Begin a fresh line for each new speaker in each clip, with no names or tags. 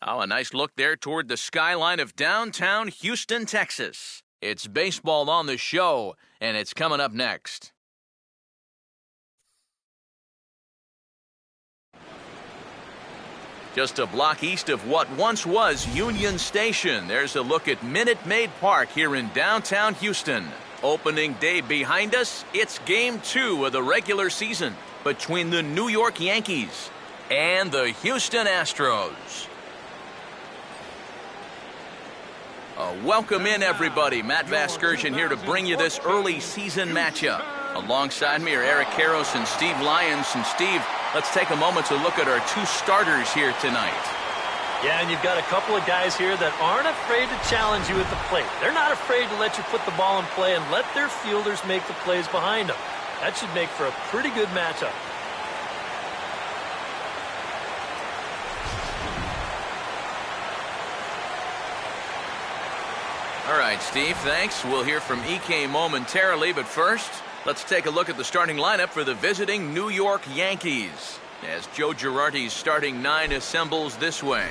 Oh, a nice look there toward the skyline of downtown Houston, Texas. It's baseball on the show, and it's coming up next. Just a block east of what once was Union Station, there's a look at Minute Maid Park here in downtown Houston. Opening day behind us, it's Game 2 of the regular season between the New York Yankees and the Houston Astros. Welcome in, everybody. Matt Vasgersian here to bring you this early season matchup. Alongside me are Eric Karros and Steve Lyons. And Steve, let's take a moment to look at our two starters here tonight.
Yeah, and you've got a couple of guys here that aren't afraid to challenge you at the plate. They're not afraid to let you put the ball in play and let their fielders make the plays behind them. That should make for a pretty good matchup.
All right, Steve, thanks. We'll hear from EK momentarily, but first, let's take a look at the starting lineup for the visiting New York Yankees, as Joe Girardi's starting 9 assembles this way.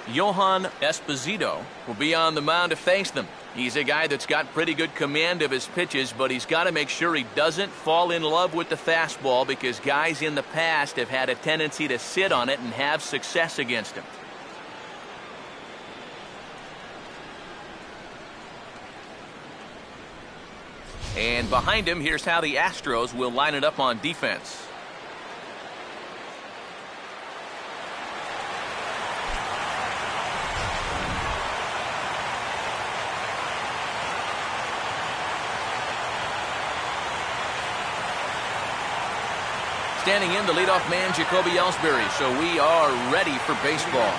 Johan Esposito will be on the mound to face them. He's a guy that's got pretty good command of his pitches, but he's got to make sure he doesn't fall in love with the fastball, because guys in the past have had a tendency to sit on it and have success against him. And behind him, here's how the Astros will line it up on defense. Standing in, the leadoff man, Jacoby Ellsbury. So we are ready for baseball.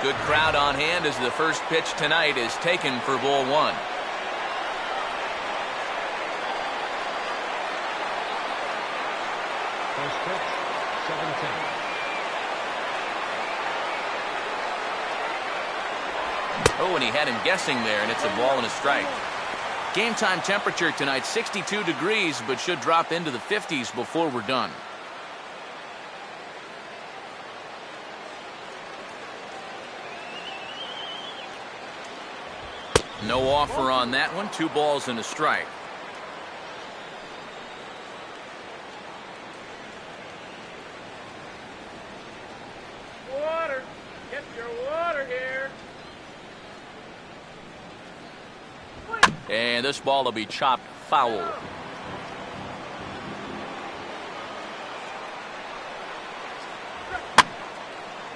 Good crowd on hand as the first pitch tonight is taken for ball 1.
First pitch, 7-10.
Oh, and he had him guessing there, and it's a ball and a strike. Game time temperature tonight, 62 degrees, but should drop into the 50s before we're done. No offer on that one. 2 balls and a strike.
Water. Get your water here.
And this ball will be chopped foul.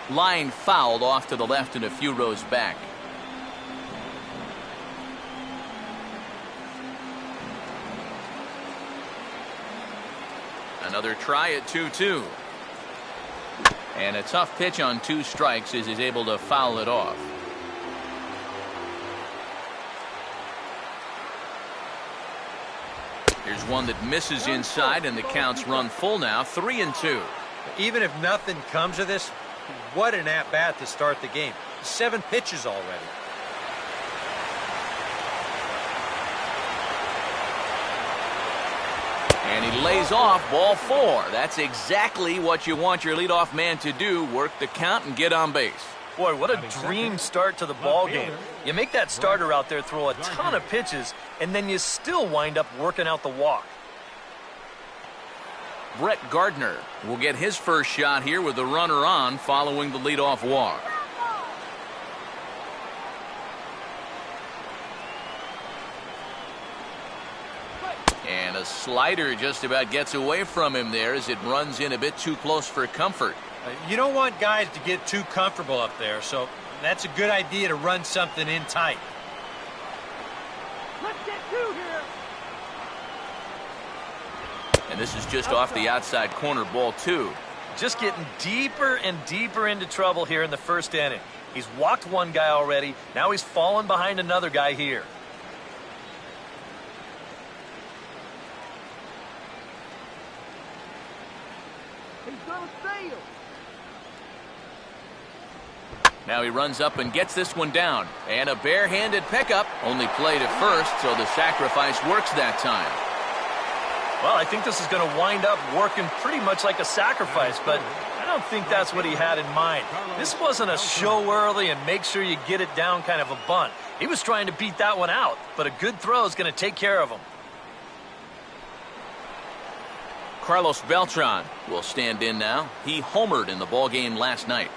Line fouled off to the left and a few rows back. Another try at 2-2. And a tough pitch on 2 strikes as he's able to foul it off. Here's one that misses inside, and the count's run full now, 3-2.
Even if nothing comes of this, what an at-bat to start the game. 7 pitches already.
And he lays off ball 4. That's exactly what you want your leadoff man to do, work the count and get on base.
Boy, what a dream start to the ball game. You make that starter out there throw a ton of pitches, and then you still wind up working out the walk.
Brett Gardner will get his first shot here with the runner on following the leadoff walk. And a slider just about gets away from him there as it runs in a bit too close for comfort.
You don't want guys to get too comfortable up there, so that's a good idea to run something in tight.
Let's get 2 here.
And this is just off the outside corner, ball 2.
Just getting deeper and deeper into trouble here in the first inning. He's walked one guy already. Now he's fallen behind another guy here.
gonna steal.
Now he runs up and gets this one down. And a barehanded pickup. Only played at first, so the sacrifice works that time.
Well, I think this is going to wind up working pretty much like a sacrifice, but I don't think that's what he had in mind. This wasn't a show early and make sure you get it down kind of a bunt. He was trying to beat that one out, but a good throw is going to take care of him.
Carlos Beltran will stand in now. He homered in the ballgame last night.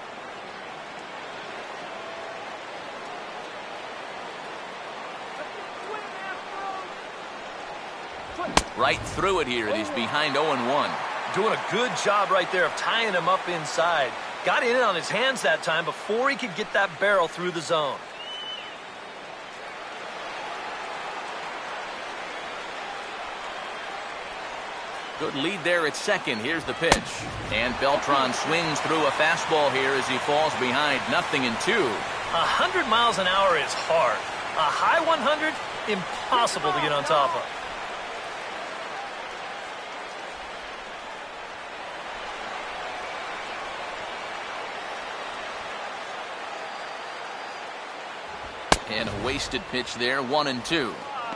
Right through it here, and he's behind 0-1.
Doing a good job right there of tying him up inside. Got in on his hands that time before he could get that barrel through the zone.
Good lead there at second. Here's the pitch. And Beltran swings through a fastball here as he falls behind 0-2.
100 miles an hour is hard. A high 100, impossible to get on top of.
And a wasted pitch there, 1-2.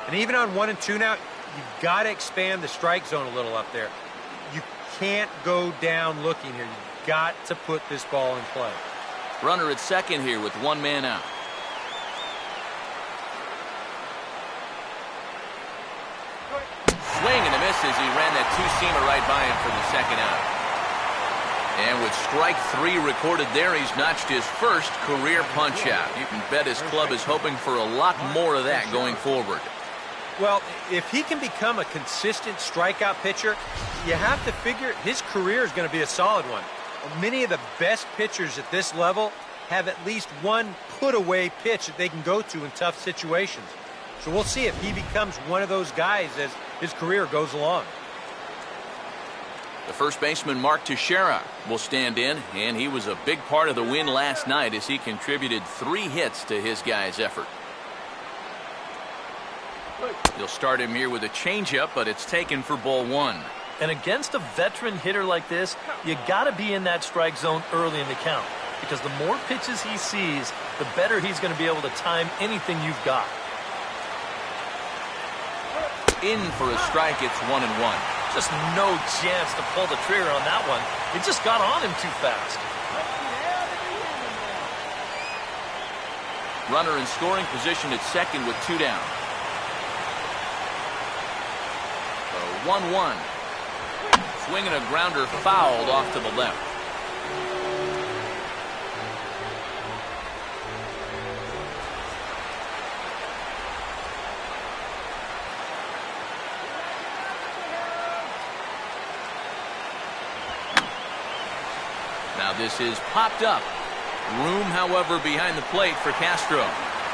And even on 1-2 now, you've got to expand the strike zone a little up there. You can't go down looking here. You've got to put this ball in play.
Runner at second here with one man out. Swing and a miss as he ran that two-seamer right by him for the second out. And with strike 3 recorded there, he's notched his first career punch-out. You can bet his club is hoping for a lot more of that going forward.
Well, if he can become a consistent strikeout pitcher, you have to figure his career is going to be a solid one. Many of the best pitchers at this level have at least one put-away pitch that they can go to in tough situations. So we'll see if he becomes one of those guys as his career goes along.
The first baseman, Mark Teixeira, will stand in, and he was a big part of the win last night as he contributed 3 hits to his guys' effort. He'll start him here with a changeup, but it's taken for ball 1.
And against a veteran hitter like this, you got to be in that strike zone early in the count, because the more pitches he sees, the better he's going to be able to time anything you've got.
In for a strike, it's 1-1.
Just no chance to pull the trigger on that one. It just got on him too fast.
Runner in scoring position at second with 2 down. 1-1. Swinging a grounder fouled off to the left. Now this is popped up. Room, however, behind the plate for Castro.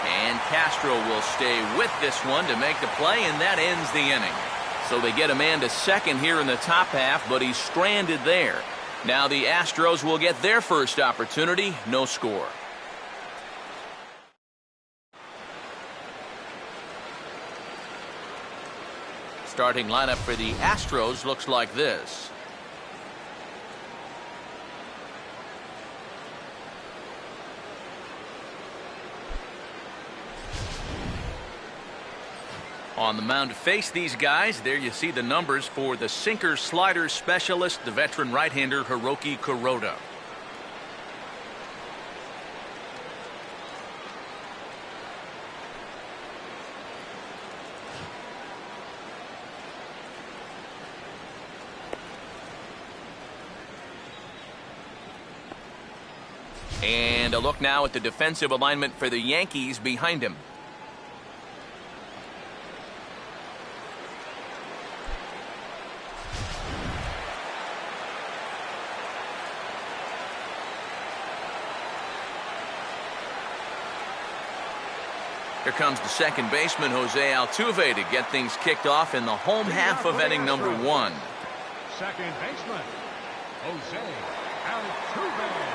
And Castro will stay with this one to make the play, and that ends the inning. So they get a man to second here in the top half, but he's stranded there. Now the Astros will get their first opportunity. No score. Starting lineup for the Astros looks like this. On the mound to face these guys, there you see the numbers for the sinker slider specialist, the veteran right-hander Hiroki Kuroda. And a look now at the defensive alignment for the Yankees behind him. Here comes the second baseman, Jose Altuve, to get things kicked off in the home half of inning number 1.
Second baseman, Jose Altuve.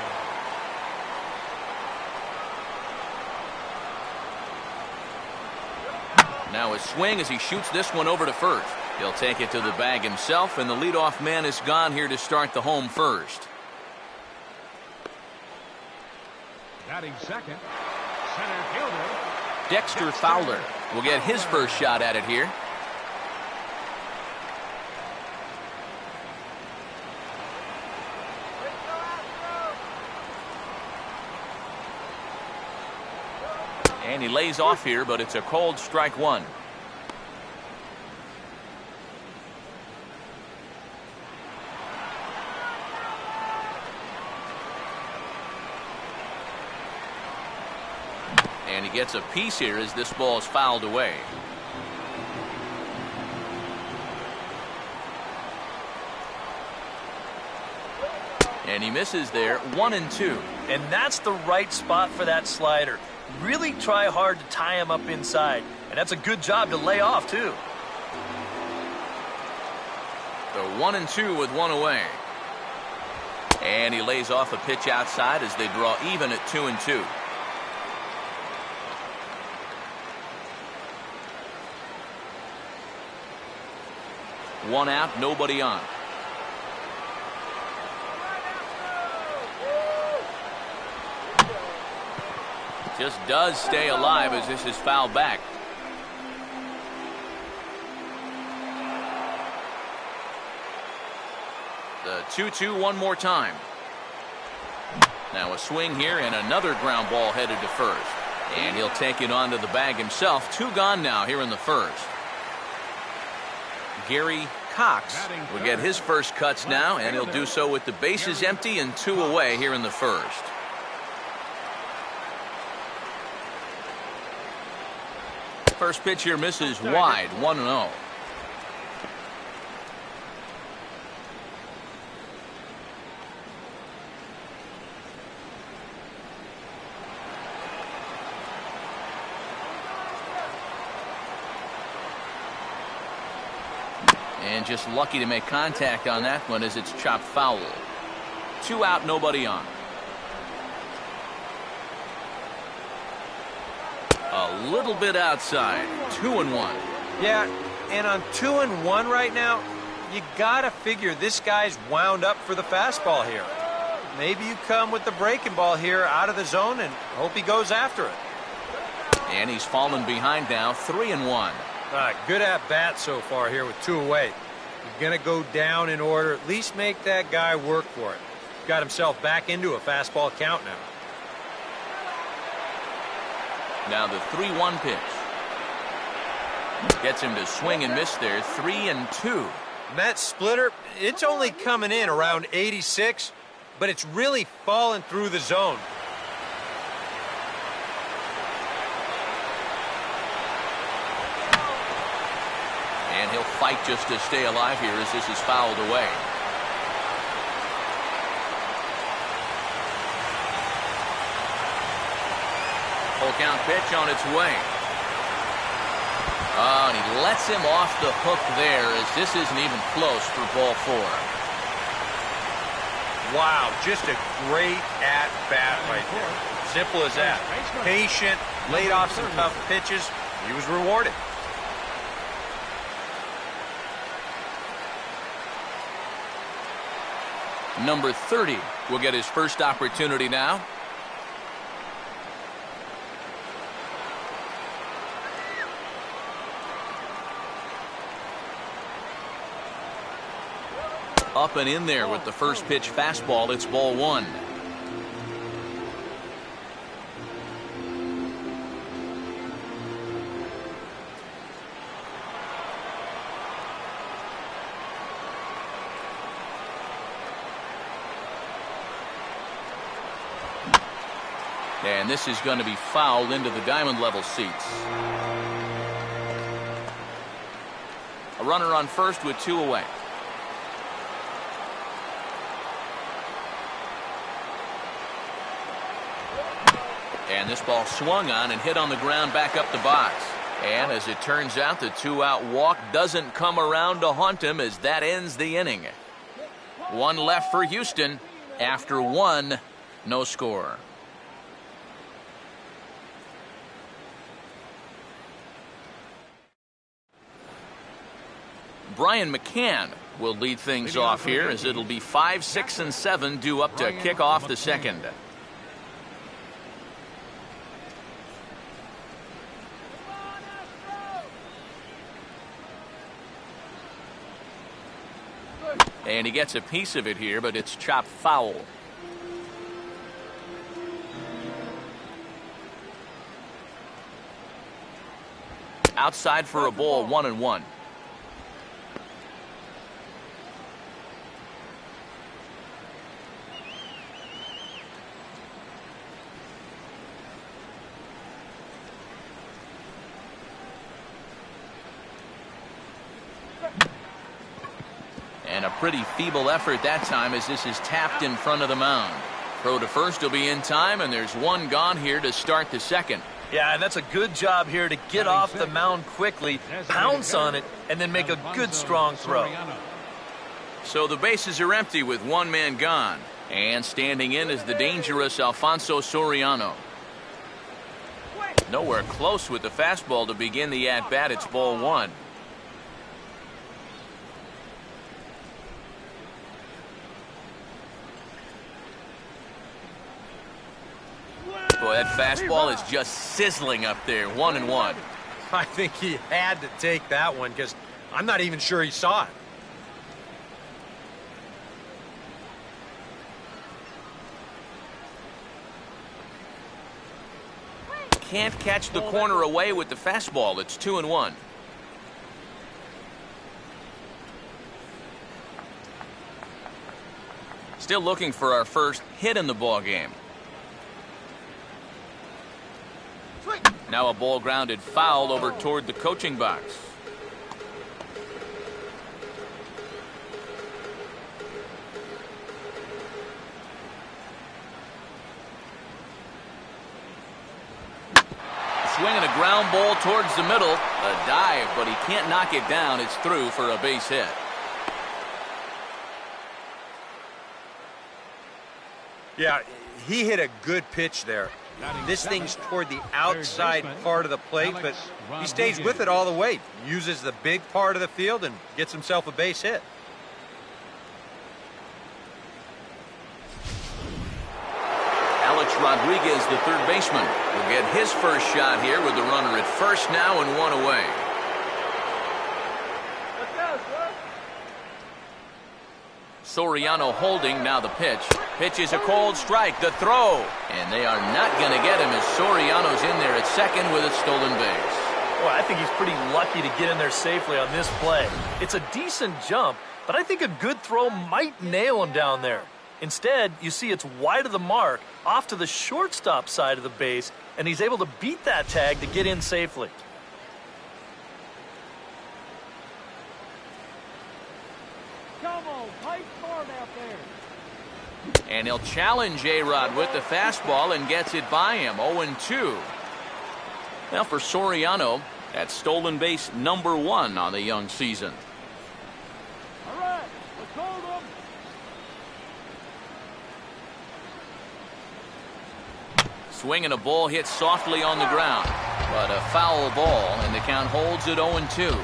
Now a swing as he shoots this one over to first. He'll take it to the bag himself, and the leadoff man is gone here to start the home first.
Batting second, center fielder
Dexter Fowler will get his first shot at it here. And he lays off here, but it's a cold strike one. And he gets a piece here as this ball is fouled away. And he misses there, 1-2.
And that's the right spot for that slider. Really try hard to tie him up inside. And that's a good job to lay off, too.
So 1-2 with one away. And he lays off a pitch outside as they draw even at 2-2. One out, nobody on. Just does stay alive as this is fouled back. The 2-2 one more time. Now a swing here and another ground ball headed to first. And he'll take it onto the bag himself. Two gone now here in the first. Gary Cox will get his first cuts now, and he'll do so with the bases empty and two away here in the first. First pitch here misses wide, 1-0. And just lucky to make contact on that one as it's chopped foul. Two out, nobody on. A little bit outside. 2-1.
Yeah, and on 2-1 right now, you gotta figure this guy's wound up for the fastball here. Maybe you come with the breaking ball here out of the zone and hope he goes after it.
And he's fallen behind now, 3-1.
Good at bat so far here with two away. He's gonna go down in order, at least make that guy work for it. Got himself back into a fastball count now.
Now the 3-1 pitch. Gets him to swing and miss there, 3-2.
That splitter, it's only coming in around 86, but it's really falling through the zone.
And he'll fight just to stay alive here as this is fouled away. Full count pitch on its way. Oh, and he lets him off the hook there as this isn't even close for ball four.
Wow, just a great at-bat right there. Simple as that. Patient, laid off some tough pitches. He was rewarded.
Number 30 will get his first opportunity now. Up and in there with the first pitch fastball. It's ball one. And this is going to be fouled into the diamond level seats. A runner on first with two away. And this ball swung on and hit on the ground back up the box. And as it turns out, the two-out walk doesn't come around to haunt him as that ends the inning. One left for Houston. After one, no score. Brian McCann will lead things off here, as it'll be 5, 6, and 7 due up to kick off the second. And he gets a piece of it here, but it's chopped foul. Outside for a ball, 1-1. And a pretty feeble effort that time, as this is tapped in front of the mound. Throw to first will be in time, and there's one gone here to start the second.
Yeah, and that's a good job here to get off the mound quickly, pounce on it, and then make a good, strong throw.
So the bases are empty with one man gone. And standing in is the dangerous Alfonso Soriano. Nowhere close with the fastball to begin the at-bat. It's ball one. Boy, that fastball is just sizzling up there. 1-1.
I think he had to take that one, because I'm not even sure he saw it.
Can't catch the corner away with the fastball. It's 2-1. Still looking for our first hit in the ball game. Now a ball grounded foul over toward the coaching box. Swinging a ground ball towards the middle. A dive, but he can't knock it down. It's through for a base hit.
Yeah, he hit a good pitch there. This thing's toward the outside part of the plate, but he stays with it all the way. Uses the big part of the field and gets himself a base hit.
Alex Rodriguez, the third baseman, will get his first shot here with the runner at first now and one away. Soriano holding, now the pitch. Pitch is a cold strike, the throw. And they are not going to get him, as Soriano's in there at second with a stolen base.
Boy, I think he's pretty lucky to get in there safely on this play. It's a decent jump, but I think a good throw might nail him down there. Instead, you see it's wide of the mark, off to the shortstop side of the base, and he's able to beat that tag to get in safely.
Come on, play smart out there.
And he'll challenge A-Rod with the fastball and gets it by him. 0-2. Now for Soriano, that's stolen base number 1 on the young season.
All right, let's hold them.
Swinging a ball hit softly on the ground, but a foul ball, and the count holds at 0-2.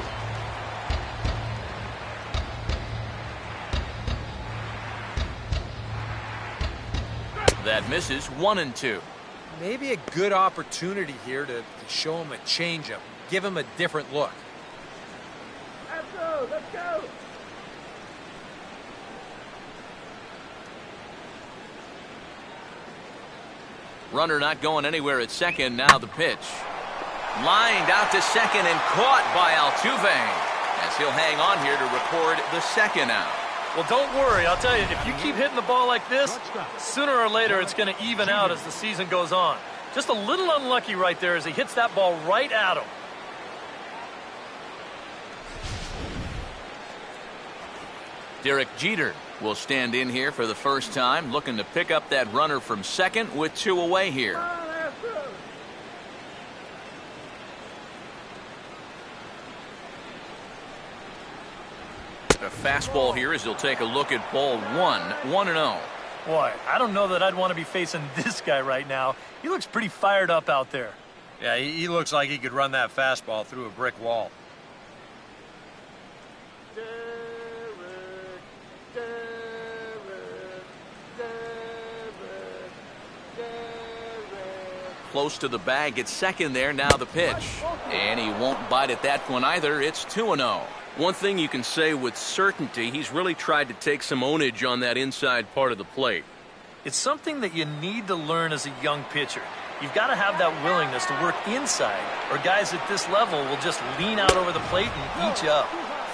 That misses. 1-2.
Maybe a good opportunity here to show him a changeup, give him a different look.
Astros, let's go.
Runner not going anywhere at second. Now the pitch. Lined out to second and caught by Altuve, as he'll hang on here to record the second out.
Well, don't worry. I'll tell you, if you keep hitting the ball like this, sooner or later it's going to even out as the season goes on. Just a little unlucky right there as he hits that ball right at him.
Derek Jeter will stand in here for the first time, looking to pick up that runner from second with 2 away here. A fastball here as he'll take a look at ball 1. 1-0.
Boy, I don't know that I'd want to be facing this guy right now. He looks pretty fired up out there.
Yeah, he looks like he could run that fastball through a brick wall.
Close to the bag at second there. Now the pitch. And he won't bite at that one either. It's 2-0. One thing you can say with certainty, he's really tried to take some ownage on that inside part of the plate.
It's something that you need to learn as a young pitcher. You've got to have that willingness to work inside, or guys at this level will just lean out over the plate and eat you up.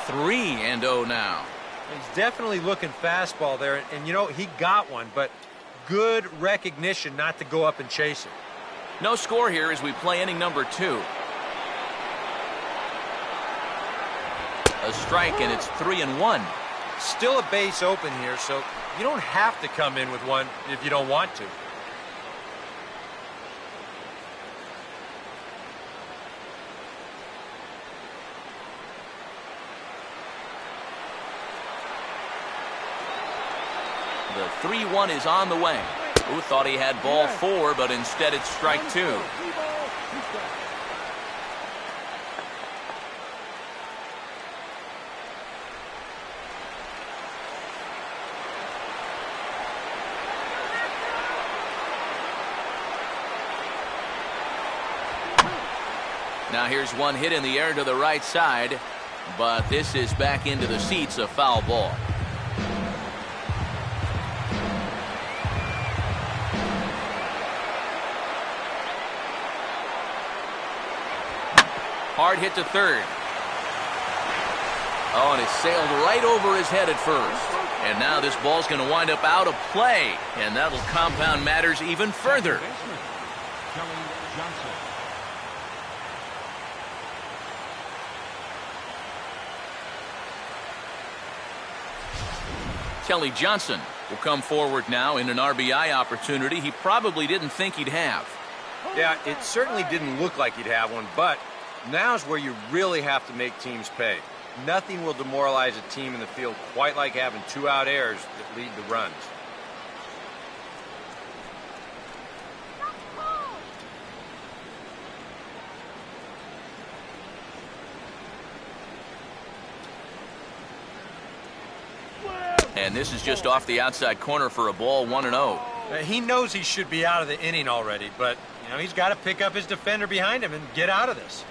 3-0 now.
He's definitely looking fastball there, and you know, he got one, but good recognition not to go up and chase it.
No score here as we play inning number 2. A strike, and it's 3-1.
Still a base open here, so you don't have to come in with one if you don't want to.
The 3-1 is on the way. Who thought he had ball 4, but instead it's strike 2. Now here's one hit in the air to the right side, but this is back into the seats, a foul ball. Hard hit to third. Oh, and it sailed right over his head at first. And now this ball's going to wind up out of play, and that'll compound matters even further. Kelly Johnson will come forward now in an RBI opportunity he probably didn't think he'd have.
Yeah, it certainly didn't look like he'd have one, but now's where you really have to make teams pay. Nothing will demoralize a team in the field quite like having 2 out errors that lead to runs.
And this is just off the outside corner for a ball, 1-0.
He knows he should be out of the inning already, but you know, he's got to pick up his defender behind him and get out of this.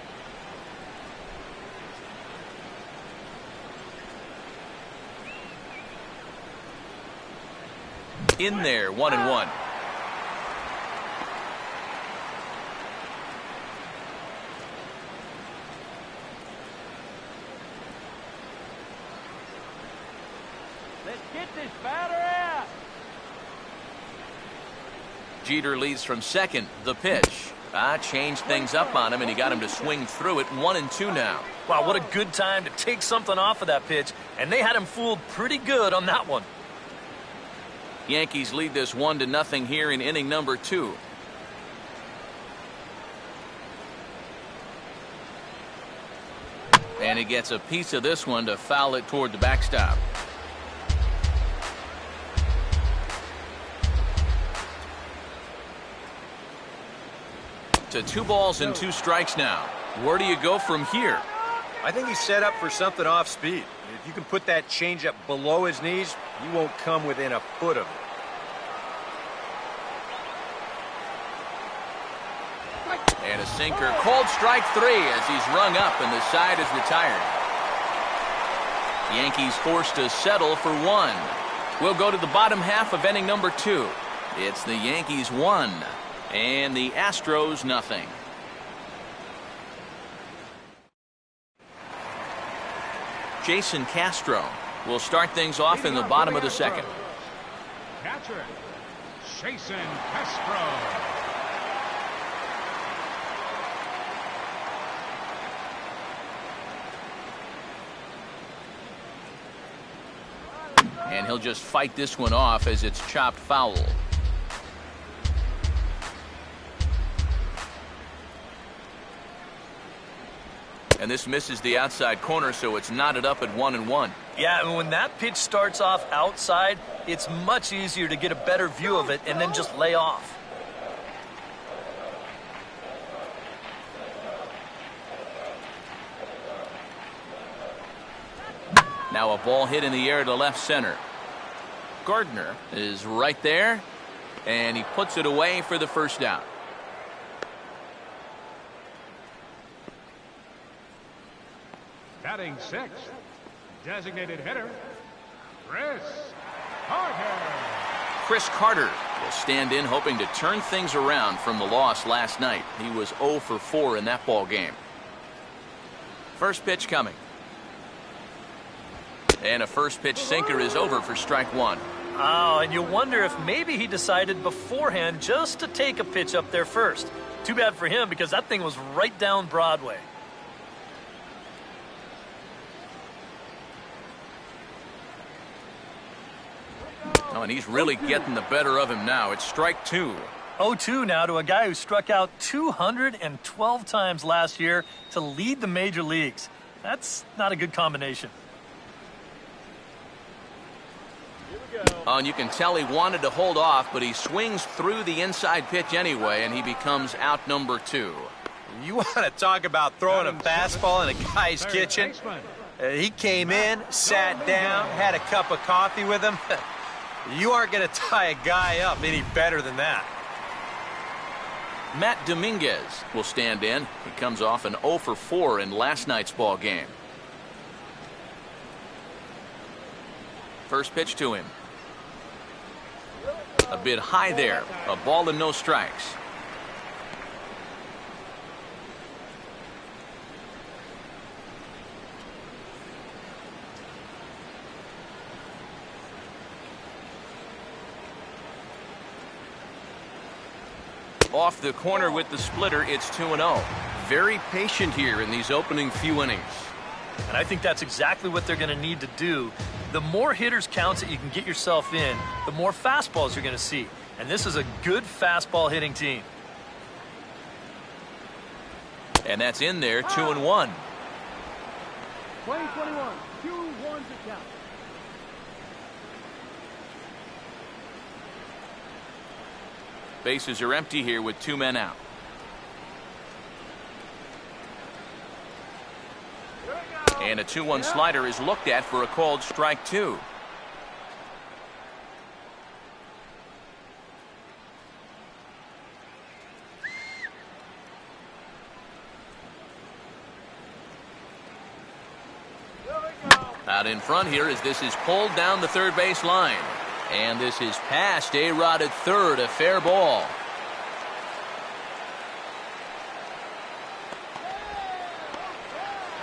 In there, 1-1.
Let's get this batter out.
Jeter leads from second. The pitch. Changed things up on him, and he got him to swing through it. 1-2 now.
Wow, what a good time to take something off of that pitch, and they had him fooled pretty good on that one.
Yankees lead this 1-0 here in inning number 2. And he gets a piece of this one to foul it toward the backstop. To 2 balls and 2 strikes now. Where do you go from here?
I think he's set up for something off speed. If you can put that changeup below his knees, you won't come within a foot of it.
And a sinker, called strike 3 as he's rung up and the side is retired. Yankees forced to settle for 1. We'll go to the bottom half of inning number 2. It's the Yankees 1 and the Astros 0. Jason Castro will start things off in the bottom of the second.
Catcher, Jason Castro.
And he'll just fight this one off as it's chopped foul. And this misses the outside corner, so it's knotted up at 1-1.
Yeah, and when that pitch starts off outside, it's much easier to get a better view of it and then just lay off.
Now a ball hit in the air to left center. Gardner is right there, and he puts it away for the first down.
Batting sixth, designated hitter, Chris Carter.
Chris Carter will stand in, hoping to turn things around from the loss last night. He was 0 for 4 in that ball game. First pitch coming. And a first pitch sinker is over for strike one.
Oh, and you wonder if maybe he decided beforehand just to take a pitch up there first. Too bad for him, because that thing was right down Broadway.
Oh, and he's really getting the better of him now. It's strike two.
0-2 now to a guy who struck out 212 times last year to lead the major leagues. That's not a good combination.
Oh, and you can tell he wanted to hold off, but he swings through the inside pitch anyway, and he becomes out number 2.
You want to talk about throwing a fastball in a guy's kitchen? He came in, sat down, had a cup of coffee with him. You aren't going to tie a guy up any better than that.
Matt Dominguez will stand in. He comes off an 0 for 4 in last night's ball game. First pitch to him. A bit high there. A ball and no strikes. Off the corner with the splitter, it's 2-0. Very patient here in these opening few innings.
And I think that's exactly what they're going to need to do. The more hitters counts that you can get yourself in, the more fastballs you're going to see. And this is a good fastball hitting team.
And that's in there, 2-1.
20-21, 2-1 to count.
Bases are empty here with 2 men out. And a 2-1 slider is looked at for a called strike 2. Out in front here as this is pulled down the third base line. And this is past A-Rod at third, a fair ball.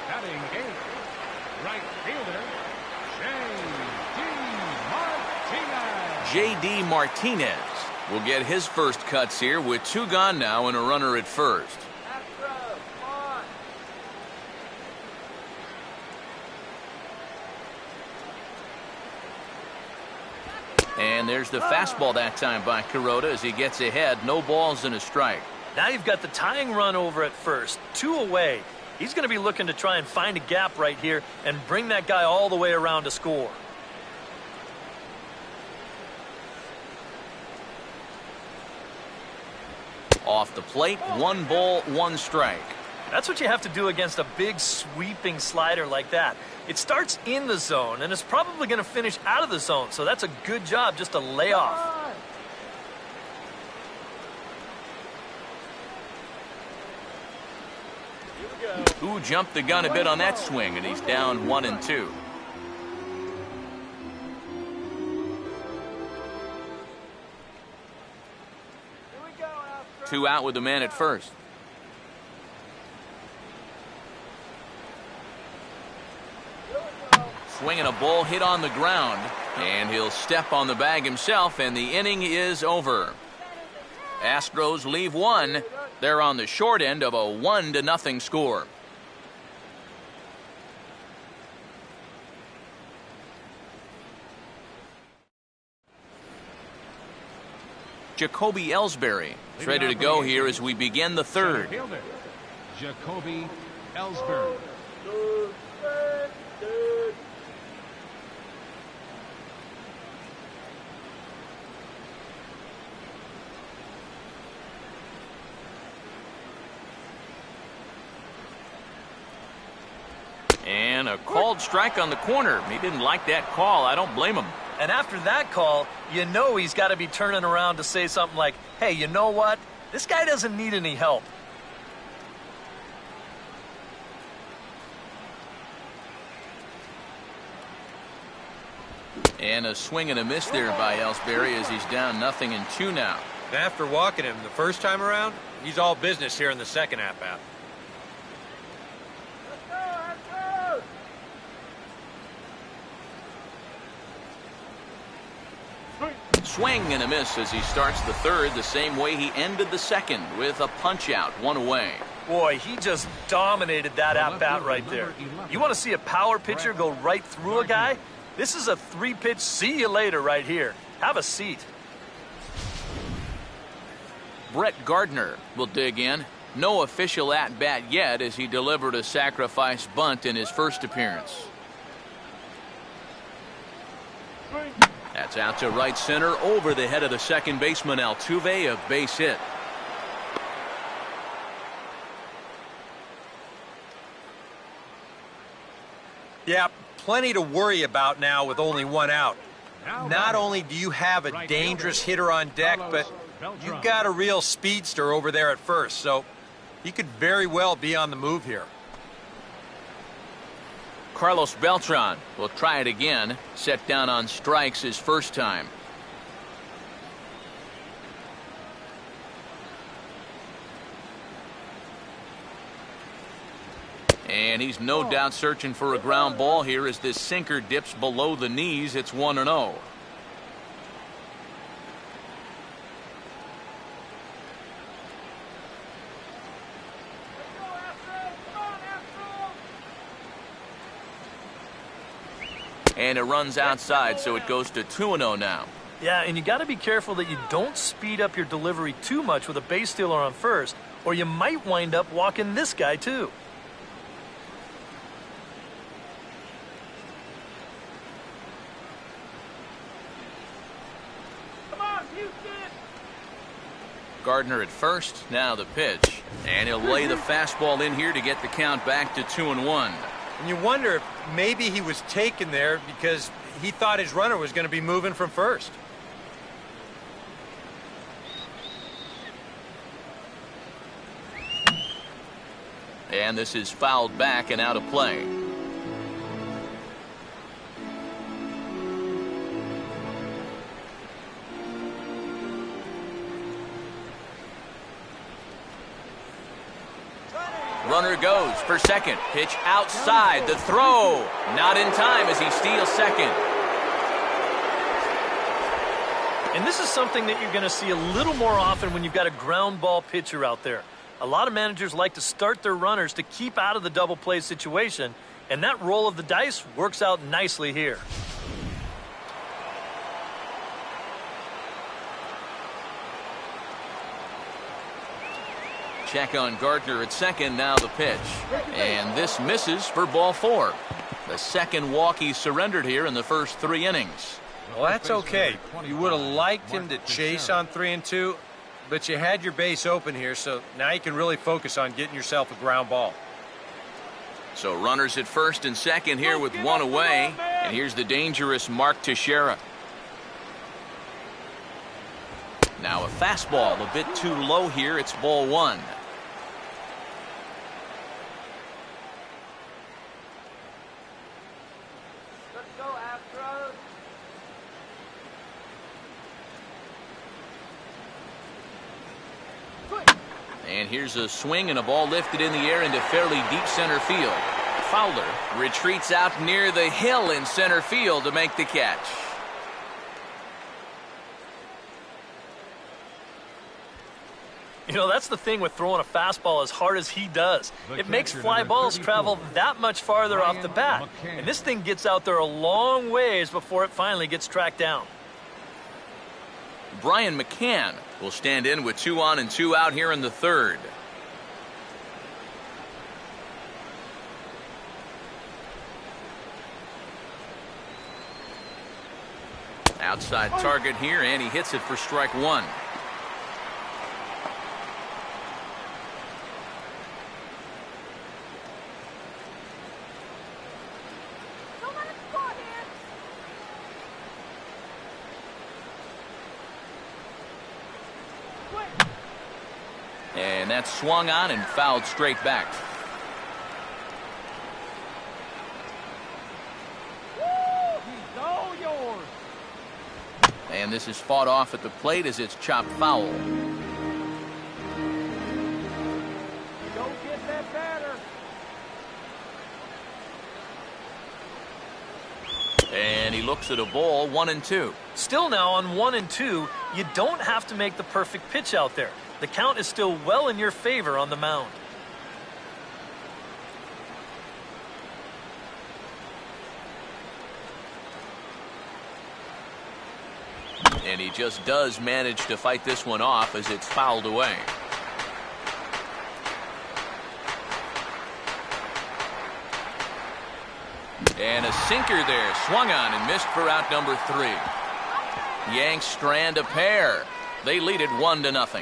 Batting eighth, right fielder,
J.D. Martinez will get his first cuts here with 2 gone now and a runner at first. And there's the fastball that time by Kuroda as he gets ahead. No balls and a strike.
Now you've got the tying run over at first. 2 away. He's going to be looking to try and find a gap right here and bring that guy all the way around to score.
Off the plate, 1 ball, 1 strike.
That's what you have to do against a big sweeping slider like that. It starts in the zone and it's probably going to finish out of the zone, so that's a good job just to lay off.
Who jumped the gun a bit on that swing, and he's down 1-2. Two out with the man at first. Swinging a ball hit on the ground, and he'll step on the bag himself, and the inning is over. Astros leave 1. They're on the short end of a 1-0 score. Jacoby Ellsbury is ready to go here as we begin the third.
Jacoby Ellsbury.
And And a called strike on the corner. He didn't like that call. I don't blame him.
And after that call, you know he's got to be turning around to say something like, hey, you know what? This guy doesn't need any help.
And a swing and a miss there by Ellsbury as he's down 0-2 now.
And after walking him the first time around, he's all business here in the second at-bat.
Swing and a miss as he starts the third the same way he ended the second with a punch-out, 1 away.
Boy, he just dominated that at-bat right there. You want to see a power pitcher go right through a guy? This is a 3-pitch see you later right here. Have a seat.
Brett Gardner will dig in. No official at-bat yet as he delivered a sacrifice bunt in his first appearance. That's out to right center over the head of the second baseman Altuve, a base hit.
Yeah, plenty to worry about now with only 1 out. Not only do you have a dangerous hitter on deck, but you've got a real speedster over there at first, so he could very well be on the move here.
Carlos Beltran will try it again. Set down on strikes his first time. And he's no doubt searching for a ground ball here as this sinker dips below the knees. It's 1-0. And it runs outside, so it goes to 2-0 now.
Yeah, and you got to be careful that you don't speed up your delivery too much with a base stealer on first, or you might wind up walking this guy too.
Gardner at first, now the pitch. And he'll lay the fastball in here to get the count back to 2-1.
And you wonder if maybe he was taken there because he thought his runner was going to be moving from first.
And this is fouled back and out of play. Runner goes for second. Pitch outside. The throw. Not in time as he steals second.
And this is something that you're going to see a little more often when you've got a ground ball pitcher out there. A lot of managers like to start their runners to keep out of the double play situation, and that roll of the dice works out nicely here.
Check on Gardner at second, now the pitch. And this misses for ball 4. The second walk he surrendered here in the first 3 innings.
Well, that's okay. You would have liked him to chase on 3-2, but you had your base open here, so now you can really focus on getting yourself a ground ball.
So runners at first and second here with 1 away. And here's the dangerous Mark Teixeira. Now a fastball a bit too low here. It's ball 1.
Let's go, Astros.
And here's a swing and a ball lifted in the air into fairly deep center field. Fowler retreats out near the hill in center field to make the catch.
You know, that's the thing with throwing a fastball as hard as he does. It makes fly balls travel that much farther off the bat. And this thing gets out there a long ways before it finally gets tracked down.
Brian McCann will stand in with 2 on and 2 out here in the third. Outside target here, and he hits it for strike 1. that's swung on and fouled straight back.
He's all yours.
And this is fought off at the plate as it's chopped foul.
Go get that batter.
And he looks at a ball, 1-2.
Still now on 1-2, you don't have to make the perfect pitch out there. The count is still well in your favor on the mound.
And he just does manage to fight this one off as it's fouled away. And a sinker there, swung on and missed for out number 3. Yanks strand a pair. They lead it 1-0.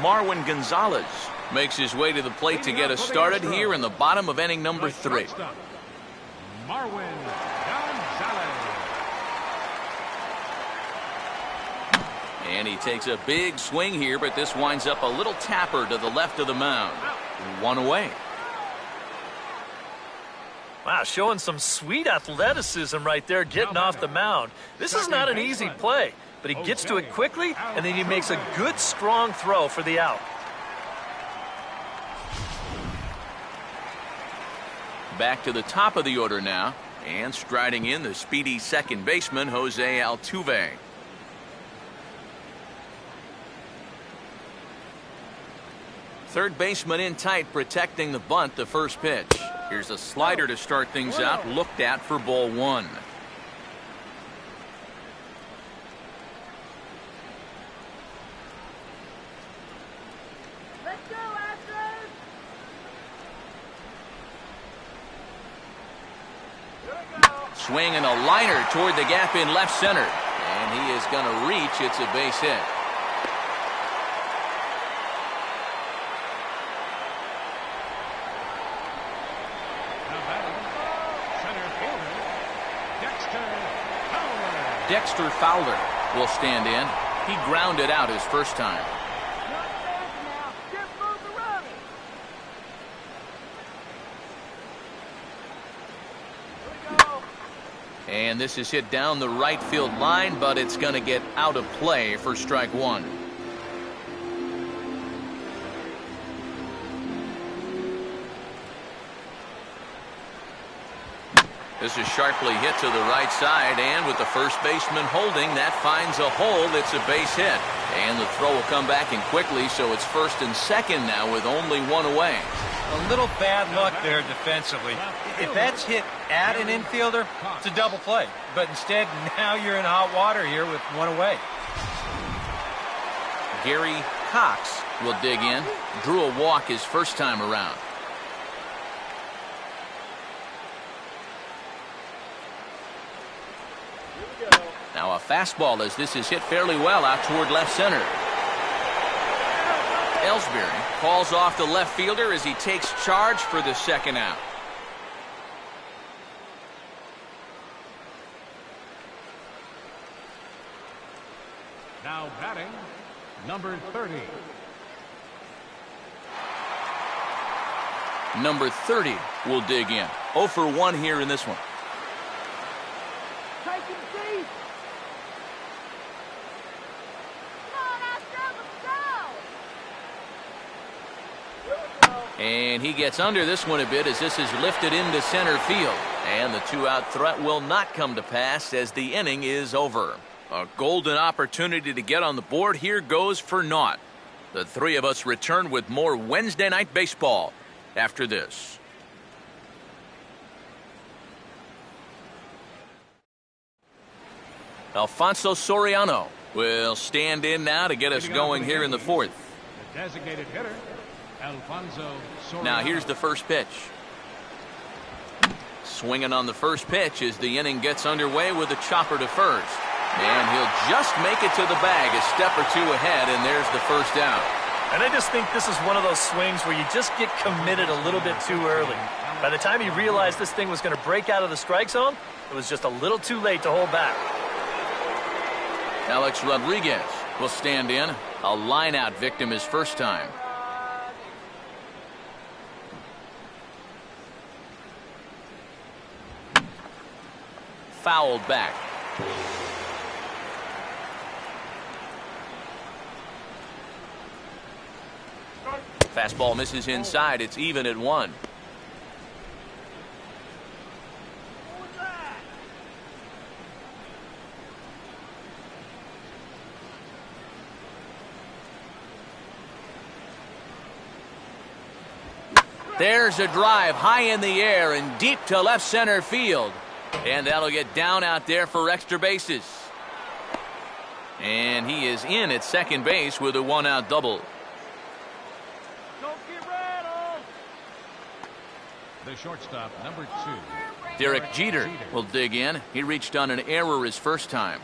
Marwin Gonzalez makes his way to the plate to get us started here in the bottom of inning number 3.
Marwin Gonzalez.
And he takes a big swing here, but this winds up a little tapper to the left of the mound. 1 away.
Wow, showing some sweet athleticism right there, getting off the mound. This is not an easy play, but he gets to it quickly, and then he makes a good, strong throw for the out.
Back to the top of the order now, and striding in the speedy second baseman, Jose Altuve. Third baseman in tight, protecting the bunt, the first pitch. Here's a slider to start things out, looked at for ball 1.
Let's go, Astros.
Swing and a liner toward the gap in left center. And he is going to reach. It's a base hit. Dexter Fowler will stand in. He grounded out his first time.
Not fast now. Just move the runner. Here we go.
And this is hit down the right field line, but it's going to get out of play for strike 1. This is sharply hit to the right side, and with the first baseman holding, that finds a hole. It's a base hit. And the throw will come back in quickly, so it's first and second now with only 1 away.
A little bad luck there defensively. If that's hit at an infielder, it's a double play. But instead, now you're in hot water here with 1 away.
Gary Cox will dig in. Drew a walk his first time around. Now a fastball as this is hit fairly well out toward left center. Ellsbury calls off the left fielder as he takes charge for the second out.
Now batting, number 30.
Number 30 will dig in. 0 for 1 here in this one.
Take him deep.
And he gets under this one a bit as this is lifted into center field. And the 2-out threat will not come to pass as the inning is over. A golden opportunity to get on the board here goes for naught. The three of us return with more Wednesday Night Baseball after this. Alfonso Soriano will stand in now to get us going here in the 4th.
The designated hitter, Alfonso Soriano.
Now here's the first pitch. Swinging on the first pitch as the inning gets underway with a chopper to first. And he'll just make it to the bag a step or two ahead, and there's the first out.
And I just think this is one of those swings where you just get committed a little bit too early. By the time he realized this thing was going to break out of the strike zone, it was just a little too late to hold back.
Alex Rodriguez will stand in. A line-out victim his first time. Fouled back. Fastball misses inside. It's even at 1. There's a drive high in the air and deep to left center field. And that'll get down out there for extra bases. And he is in at second base with a 1-out double.
Don't get rattled.
The shortstop, number 2.
Derek Jeter will dig in. He reached on an error his first time.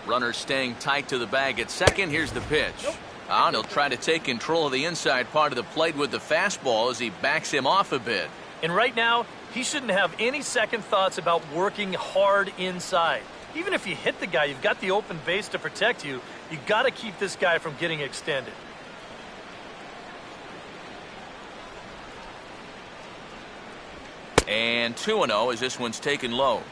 Runner staying tight to the bag at second. Here's the pitch. And he'll try to take control of the inside part of the plate with the fastball as he backs him off a bit.
And right now, he shouldn't have any second thoughts about working hard inside. Even if you hit the guy, you've got the open base to protect you. You got to keep this guy from getting extended.
And 2-0 as this one's taken low.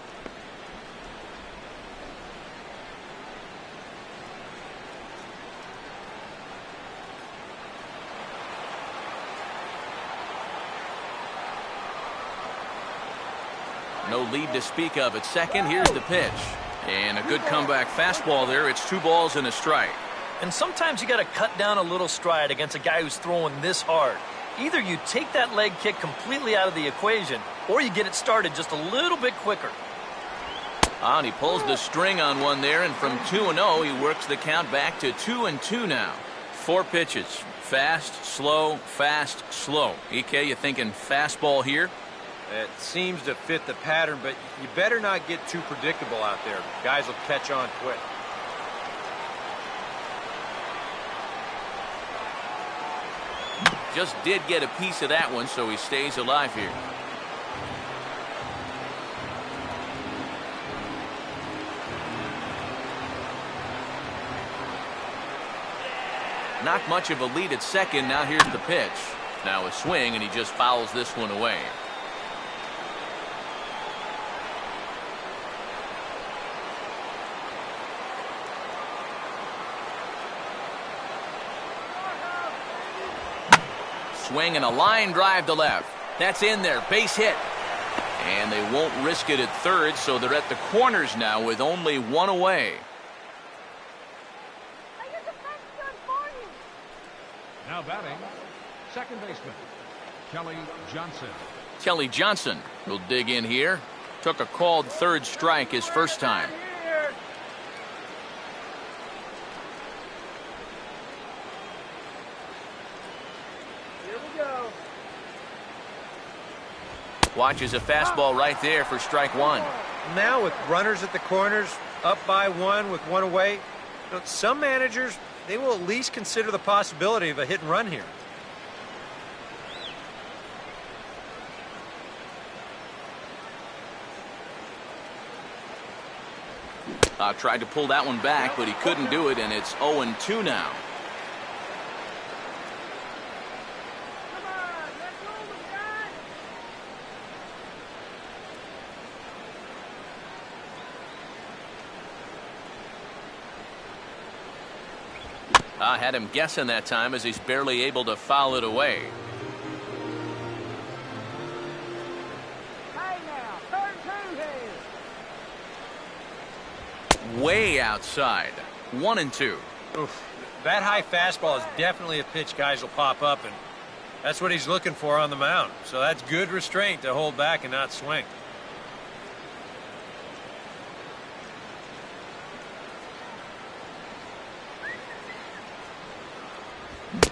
No lead to speak of at second. Here's the pitch. And a good comeback fastball there. It's 2 balls and a strike.
And sometimes you got to cut down a little stride against a guy who's throwing this hard. Either you take that leg kick completely out of the equation, or you get it started just a little bit quicker.
And he pulls the string on one there, and from 2-0, he works the count back to 2-2 now. 4 pitches. Fast, slow, slow. EK, you thinking fastball here?
It seems to fit the pattern, but you better not get too predictable out there. Guys will catch on quick.
Just did get a piece of that one, so he stays alive here. Not much of a lead at second. Now here's the pitch. Now a swing, and he just fouls this one away. Swing and a line drive to left. That's in there. Base hit. And they won't risk it at third, so they're at the corners now with only 1 away.
Now batting, second baseman, Kelly Johnson.
Kelly Johnson will dig in here. Took a called third strike his first time. Watches a fastball right there for strike 1.
Now with runners at the corners, up by 1 with 1 away, you know, some managers, they will at least consider the possibility of a hit and run here.
Tried to pull that one back, but he couldn't do it, and it's 0-2 now. I had him guessing that time as he's barely able to foul it away.
Hey now, 3-2 here.
Way outside. 1-2.
Oof. That high fastball is definitely a pitch guys will pop up, and that's what he's looking for on the mound. So that's good restraint to hold back and not swing.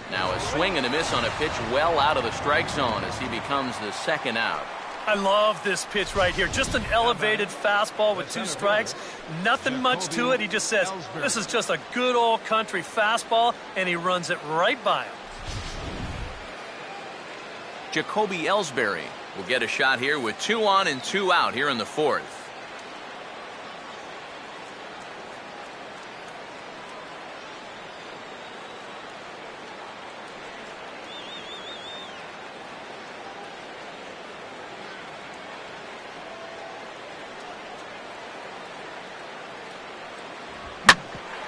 Now a swing and a miss on a pitch well out of the strike zone as he becomes the second out.
I love this pitch right here. Just an elevated fastball with 2 strikes. Nothing much to it. He just says, this is just a good old country fastball, and he runs it right by him.
Jacoby Ellsbury will get a shot here with 2 on and 2 out here in the 4th.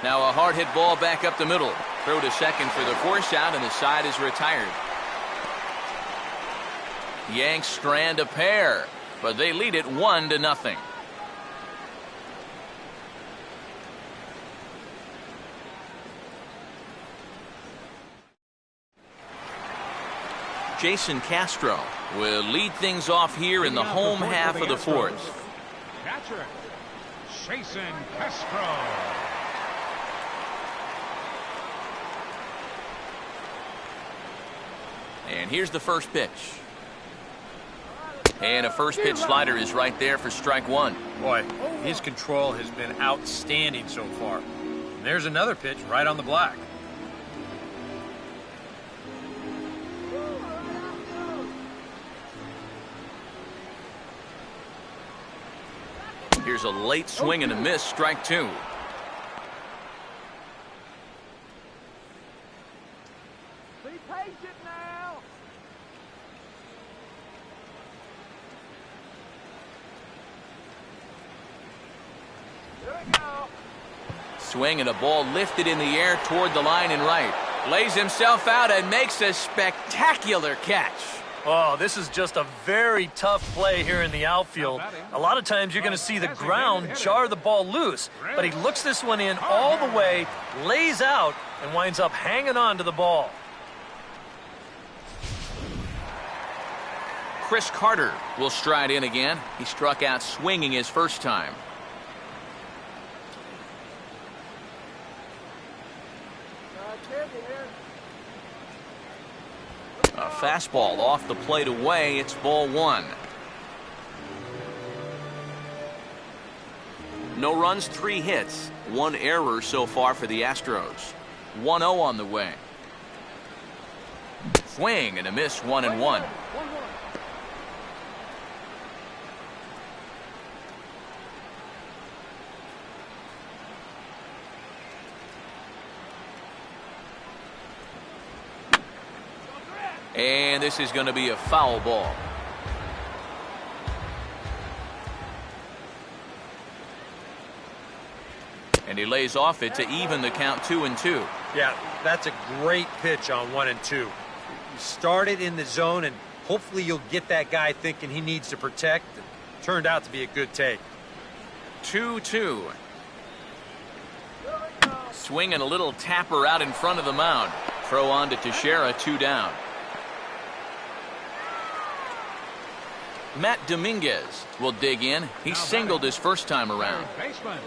Now a hard hit ball back up the middle. Throw to second for the force out, and the side is retired. Yanks strand a pair, but they lead it 1-0. Jason Castro will lead things off here in the home half of the 4th.
Catcher, Jason Castro.
And here's the first pitch. And a first pitch slider is right there for strike 1.
Boy, his control has been outstanding so far. And there's another pitch right on the black.
Here's a late swing and a miss, strike 2.
Be patient now. There we go.
Swing and a ball lifted in the air toward the line and right. Lays himself out and makes a spectacular catch.
Oh, this is just a very tough play here in the outfield. A lot of times you're going to see the ground jar the ball loose, but he looks this one in all the way, lays out, and winds up hanging on to the ball.
Chris Carter will stride in again. He struck out swinging his first time. A fastball off the plate away. It's ball 1. No runs, 3 hits, 1 error so far for the Astros. 1-0 on the way. Swing and a miss, 1-1. And this is going to be a foul ball. And he lays off it to even the count 2-2.
Yeah, that's a great pitch on 1-2. You start it in the zone, and hopefully you'll get that guy thinking he needs to protect. It turned out to be a good take.
2-2. Swing and a little tapper out in front of the mound. Throw on to Teixeira, 2 down. Matt Dominguez will dig in. He singled his first time around.
Baseman,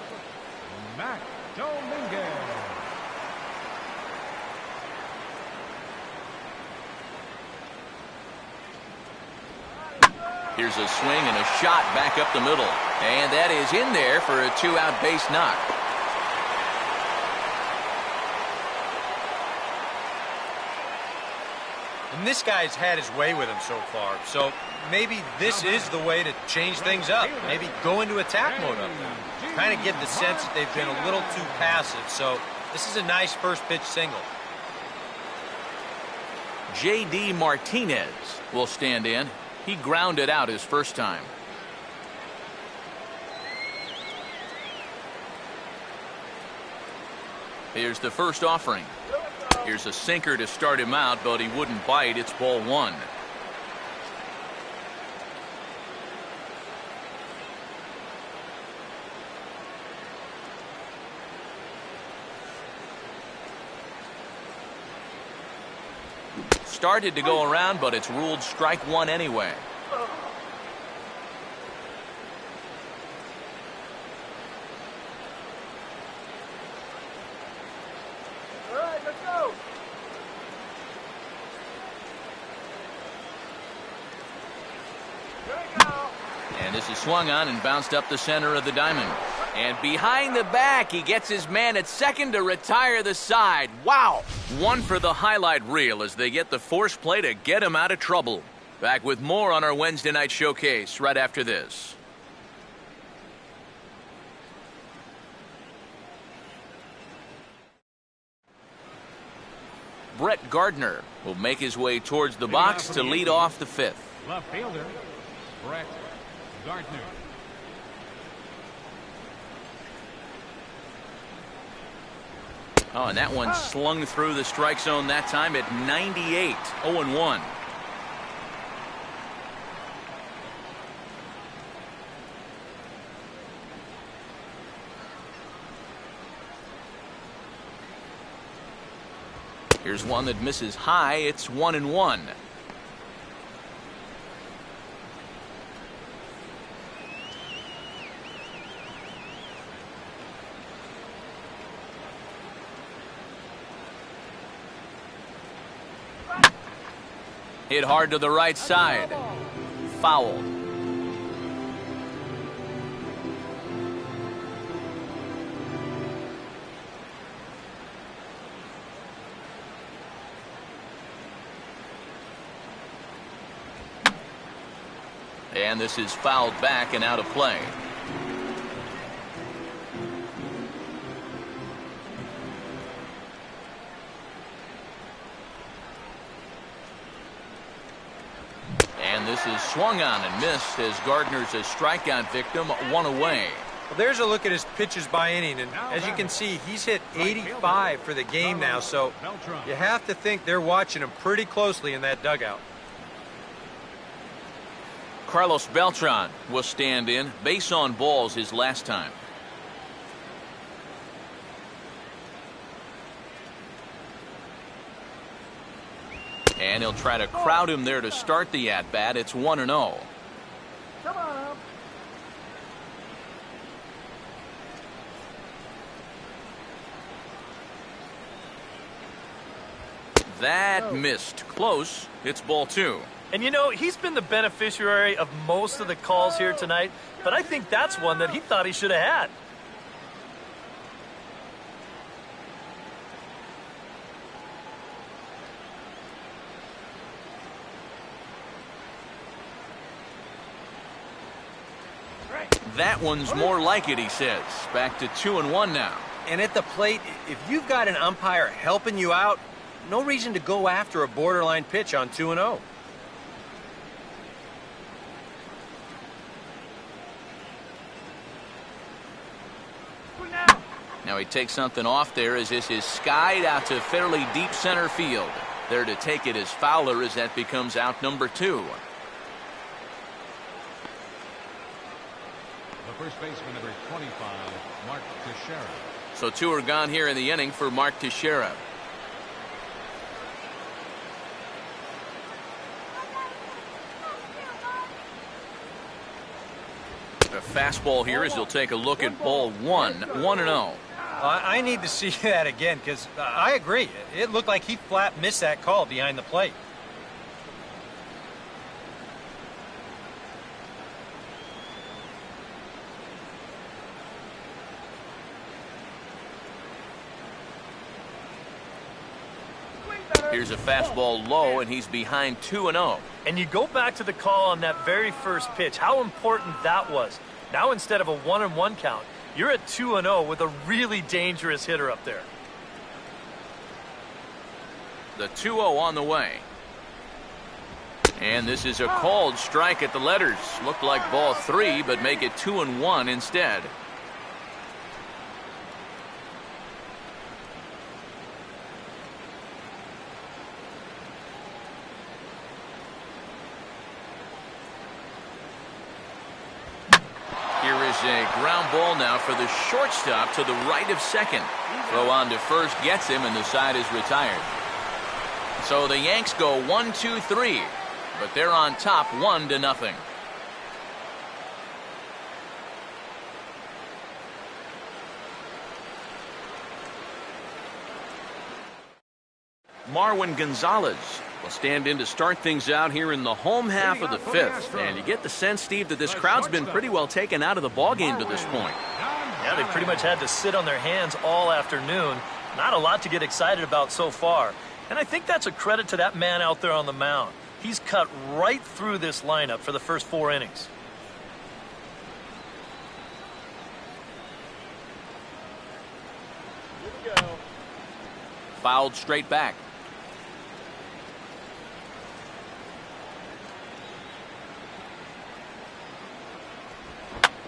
Matt Dominguez.
Here's a swing and a shot back up the middle. And that is in there for a 2-out base knock.
And this guy's had his way with him so far. So maybe this is the way to change things up. Maybe go into attack mode up there. Kind of get the sense that they've been a little too passive. So this is a nice first pitch single.
J.D. Martinez will stand in. He grounded out his first time. Here's the first offering. Here's a sinker to start him out, but he wouldn't bite. It's ball 1. Started to go around, but it's ruled strike 1 anyway.
All right, let's go. There we go.
And this is swung on and bounced up the center of the diamond. And behind the back, he gets his man at second to retire the side. Wow! One for the highlight reel as they get the force play to get him out of trouble. Back with more on our Wednesday night showcase right after this. Brett Gardner will make his way towards the box to lead off the fifth.
Left fielder, Brett Gardner.
Oh, and that one slung through the strike zone that time at 98, 0-1. Here's one that misses high. It's 1-1. Hit hard to the right side. Foul. And this is fouled back and out of play. And this is swung on and missed as Gardner's a strikeout victim, one away.
Well, there's a look at his pitches by inning, and as you can see, he's hit 85 for the game now, so you have to think they're watching him pretty closely in that dugout.
Carlos Beltran will stand in. Base on balls his last time. And he'll try to crowd him there to start the at-bat. It's 1-0.
Come on.
That missed. Close. It's ball 2.
And you know, he's been the beneficiary of most of the calls here tonight, but I think that's one that he thought he should have had.
That one's more like it, he says. Back to 2-1 now.
And at the plate, if you've got an umpire helping you out, no reason to go after a borderline pitch on 2-0.
Now he takes something off there as this is skied out to fairly deep center field. There to take it is Fowler as that becomes out number 2.
The first baseman, number 25, Mark Teixeira.
So 2 are gone here in the inning for Mark Teixeira. A fastball here as he'll take a look at ball 1, 1-0.
I need to see that again because I agree. It looked like he flat missed that call behind the plate.
Here's a fastball low, and he's behind 2-0.
And you go back to the call on that very first pitch, how important that was. Now instead of a 1-1 count, you're at 2-0 with a really dangerous hitter up there.
The 2-0 on the way. And this is a called strike at the letters. Looked like ball 3, but make it 2-1 instead. A ground ball now for the shortstop to the right of second. Throw on to first gets him, and the side is retired. So the Yanks go 1-2-3, but they're on top 1-0. Marwin Gonzalez will stand in to start things out here in the home half of the fifth. And you get the sense, Steve, that this crowd's been pretty well taken out of the ballgame to this point.
Yeah, they pretty much had to sit on their hands all afternoon. Not a lot to get excited about so far. And I think that's a credit to that man out there on the mound. He's cut right through this lineup for the first 4 innings.
Fouled straight back.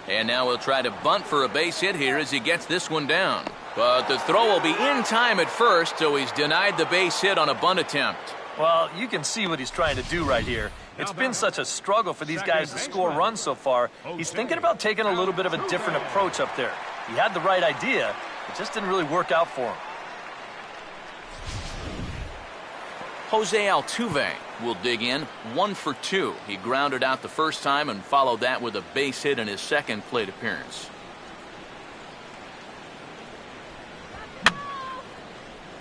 And now he'll try to bunt for a base hit here as he gets this one down. But the throw will be in time at first, so he's denied the base hit on a bunt attempt.
Well, you can see what he's trying to do right here. It's been such a struggle for these guys to score runs so far. He's thinking about taking a little bit of a different approach up there. He had the right idea, it just didn't really work out for him.
Jose Altuve will dig in, 1 for 2. He grounded out the first time and followed that with a base hit in his second plate appearance.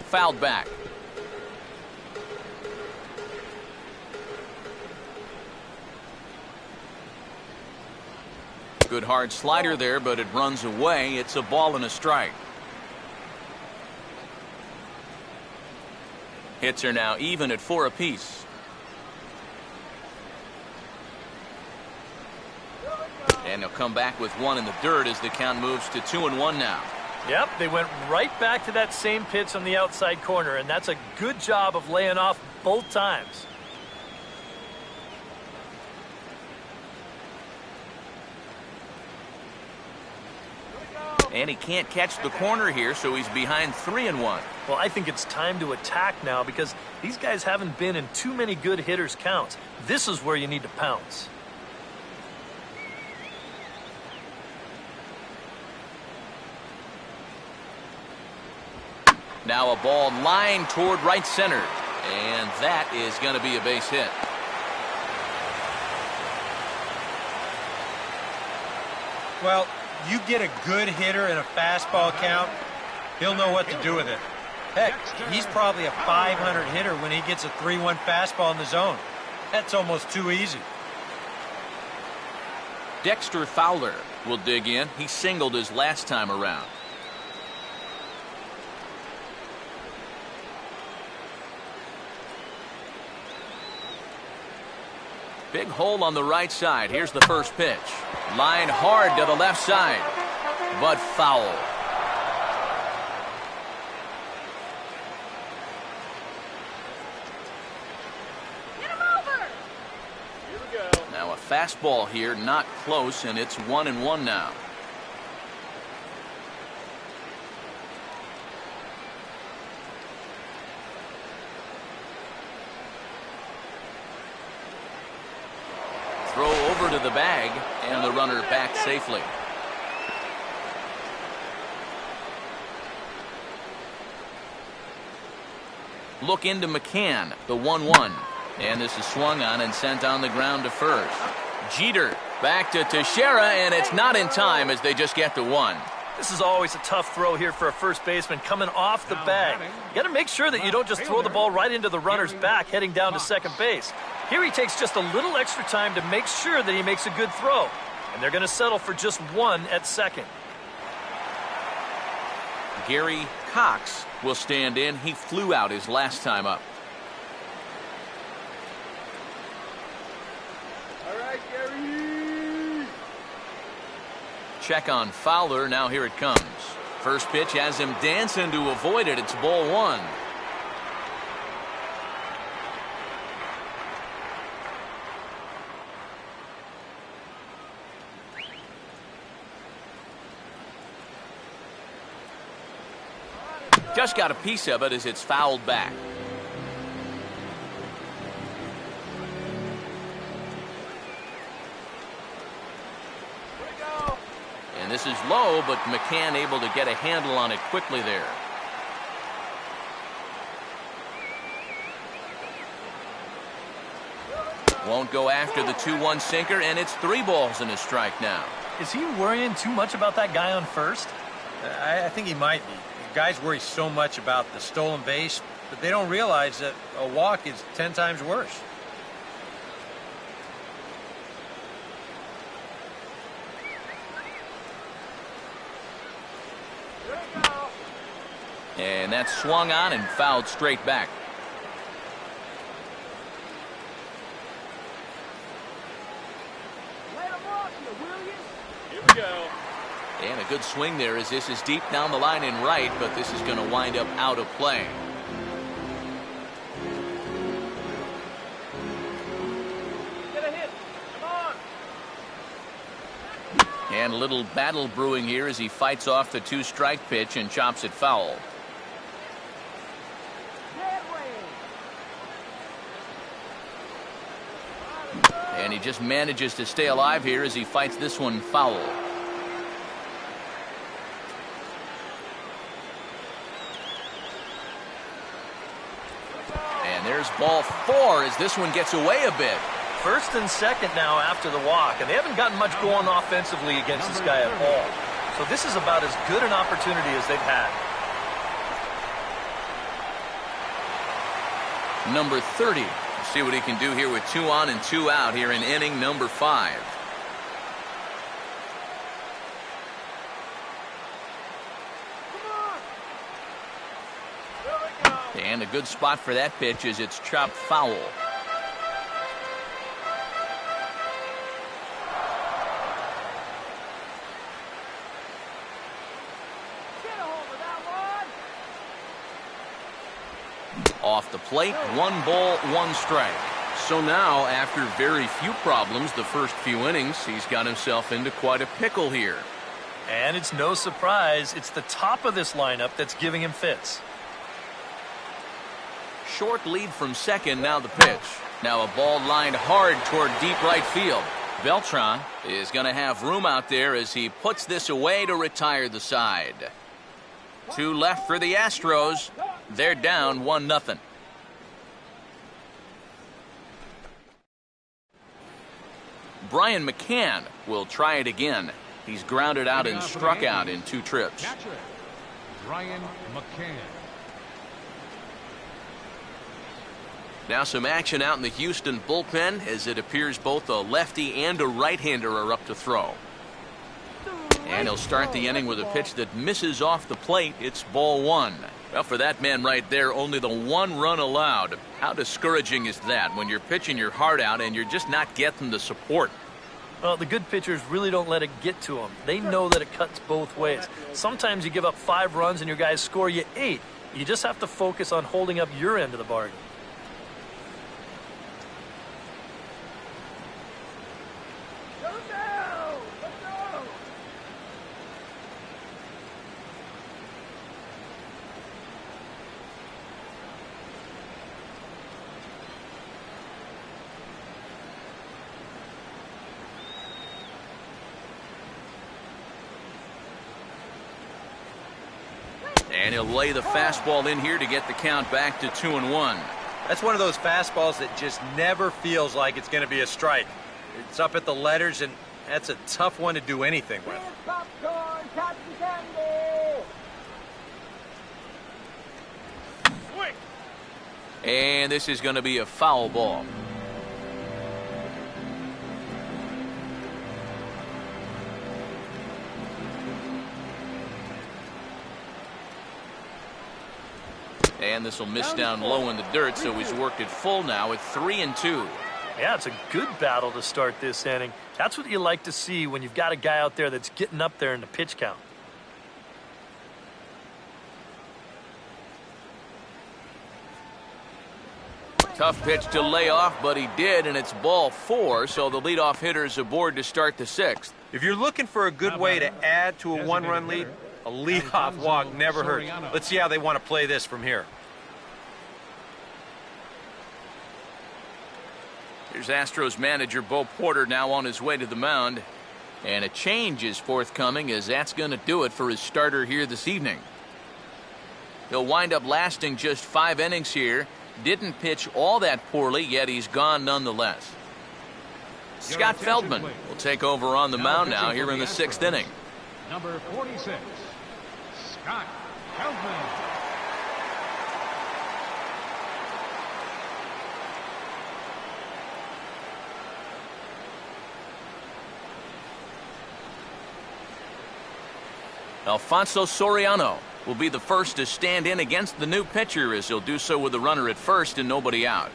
Fouled back. Good hard slider there, but it runs away. It's a ball and a strike. Hits are now even at 4 apiece. And he'll come back with 1 in the dirt as the count moves to 2-1 now.
Yep, they went right back to that same pitch on the outside corner, and that's a good job of laying off both times.
And he can't catch the corner here, so he's behind 3-1.
Well, I think it's time to attack now because these guys haven't been in too many good hitters' counts. This is where you need to pounce.
Now a ball lined toward right center. And that is going to be a base hit.
Well, you get a good hitter in a fastball count, he'll know what to do with it. Heck, he's probably a .500 hitter when he gets a 3-1 fastball in the zone. That's almost too easy.
Dexter Fowler will dig in. He singled his last time around. Big hole on the right side. Here's the first pitch. Line hard to the left side, but foul.
Get him over.
Here we go. Now a fastball here, not close, and it's 1-1 now. Throw over to the bag, and the runner back safely. Look into McCann, the 1-1. And this is swung on and sent on the ground to first. Jeter back to Teixeira, and it's not in time as they just get to 1.
This is always a tough throw here for a first baseman coming off the bag. You got to make sure that you don't just throw the ball right into the runner's back heading down to second base. Here he takes just a little extra time to make sure that he makes a good throw. And they're going to settle for just 1 at second.
Gary Cox will stand in. He flew out his last time up.
All right, Gary.
Check on Fowler. Now here it comes. First pitch has him dancing to avoid it. It's ball 1. Just got a piece of it as it's fouled back. And this is low, but McCann able to get a handle on it quickly there. Won't go after the 2-1 sinker, and it's 3 balls and a strike now.
Is he worrying too much about that guy on first?
I think he might be. Guys worry so much about the stolen base, but they don't realize that a walk is 10 times worse.
And that's swung on and fouled straight back. And a good swing there as this is deep down the line in right, but this is going to wind up out of play.
Get a hit. Come on.
And a little battle brewing here as he fights off the 2-strike pitch and chops it foul. And he just manages to stay alive here as he fights this one foul. And there's ball 4 as this one gets away a bit.
First and second now after the walk, and they haven't gotten much going offensively against this guy at all. So this is about as good an opportunity as they've had.
Number 30. Let's see what he can do here with 2 on and 2 out here in inning number 5. And a good spot for that pitch as it's chopped foul. Off the plate, 1 ball, 1 strike. So now, after very few problems the first few innings, he's got himself into quite a pickle here.
And it's no surprise, it's the top of this lineup that's giving him fits.
Short lead from second, now the pitch. Now a ball lined hard toward deep right field. Beltran is going to have room out there as he puts this away to retire the side. 2 left for the Astros. They're down 1-0. Brian McCann will try it again. He's grounded out and struck out in 2 trips.
Catcher, Brian McCann.
Now some action out in the Houston bullpen as it appears both a lefty and a right-hander are up to throw. And he'll start the inning with a pitch that misses off the plate. It's ball 1. Well, for that man right there, only the 1 run allowed. How discouraging is that when you're pitching your heart out and you're just not getting the support?
Well, the good pitchers really don't let it get to them. They know that it cuts both ways. Sometimes you give up 5 runs and your guys score you 8. You just have to focus on holding up your end of the bargain.
And he'll lay the fastball in here to get the count back to 2-1.
That's one of those fastballs that just never feels like it's going to be a strike. It's up at the letters, and that's a tough one to do anything with.
Popcorn, cotton candy.
And this is going to be a foul ball. And this will miss down low in the dirt, so he's worked it full now at 3-2.
Yeah, it's a good battle to start this inning. That's what you like to see when you've got a guy out there that's getting up there in the pitch count.
Tough pitch to lay off, but he did, and it's ball 4, so the leadoff hitter's aboard to start the 6th.
If you're looking for a good way to add to a 1-run lead, a leadoff walk never hurts. Let's see how they want to play this from here.
Here's Astros manager Bo Porter now on his way to the mound. And a change is forthcoming as that's going to do it for his starter here this evening. He'll wind up lasting just 5 innings here. Didn't pitch all that poorly, yet he's gone nonetheless. Scott Feldman will take over on the mound now here in the 6th inning.
Number 46, Scott Feldman.
Alfonso Soriano will be the first to stand in against the new pitcher, as he'll do so with a runner at first and nobody out.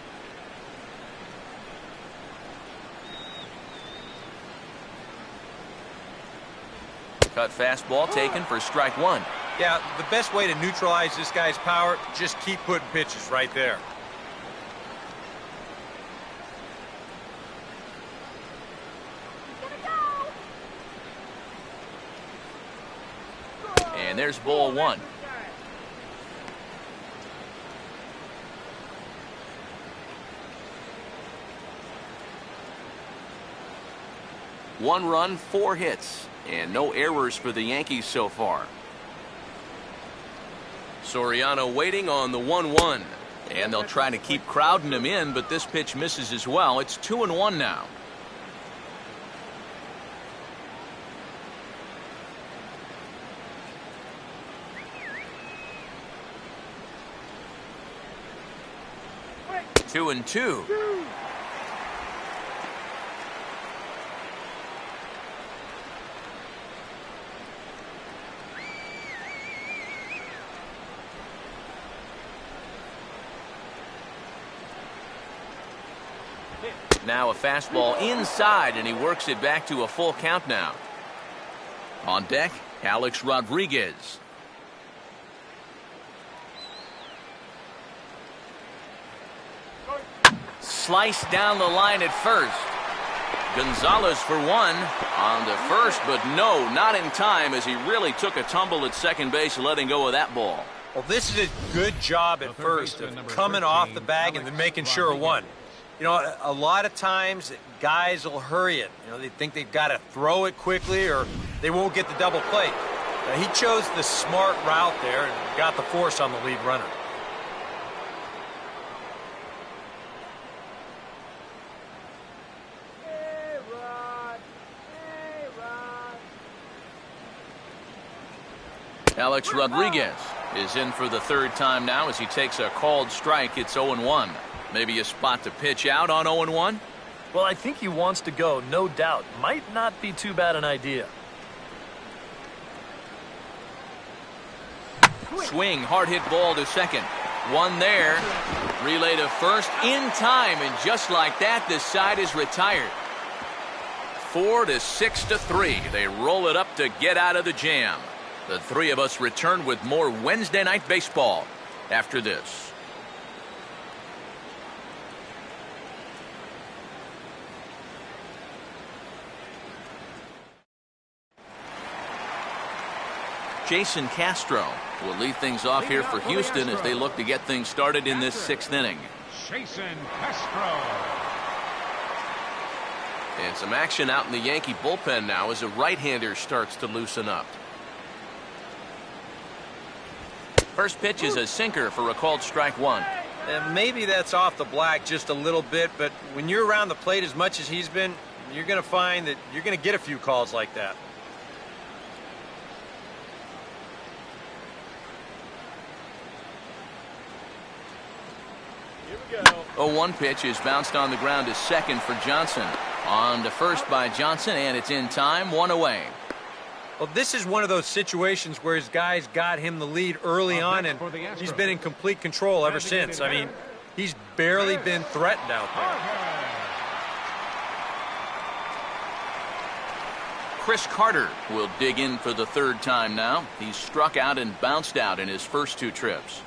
Cut fastball taken for strike one.
Yeah, the best way to neutralize this guy's power, just keep putting pitches right there.
And there's ball one. One run, 4 hits, and no errors for the Yankees so far. Soriano waiting on the 1-1, and they'll try to keep crowding him in, but this pitch misses as well. It's 2-1 now. Two and two. Now a fastball inside, and he works it back to a full count now. On deck, Alex Rodriguez. Sliced down the line at first. Gonzalez for one on to first, but no, not in time, as he really took a tumble at second base, letting go of that ball.
Well, this is a good job at first of coming off the bag and then making sure of one. You know, a lot of times guys will hurry it. You know, they think they've got to throw it quickly or they won't get the double play. He chose the smart route there and got the force on the lead runner.
Alex Rodriguez is in for the third time now as he takes a called strike. It's 0-1. Maybe a spot to pitch out on 0-1?
Well, I think he wants to go, no doubt. Might not be too bad an idea.
Swing, hard hit ball to second. One there. Relay to first in time, and just like that, this side is retired. 4-6-3. They roll it up to get out of the jam. The three of us return with more Wednesday Night Baseball after this. Jason Castro will lead things off here for Houston as they look to get things started in this 6th inning.
Jason Castro.
And some action out in the Yankee bullpen now as a right-hander starts to loosen up. First pitch is a sinker for a called strike one.
And maybe that's off the black just a little bit, but when you're around the plate as much as he's been, you're going to find that you're going to get a few calls like that.
A 1 pitch is bounced on the ground to second for Johnson. On to first by Johnson, and it's in time, 1 away.
Well, this is one of those situations where his guys got him the lead early on, and he's been in complete control ever since. I mean, he's barely been threatened out there.
Chris Carter will dig in for the 3rd time now. He's struck out and bounced out in his first 2 trips.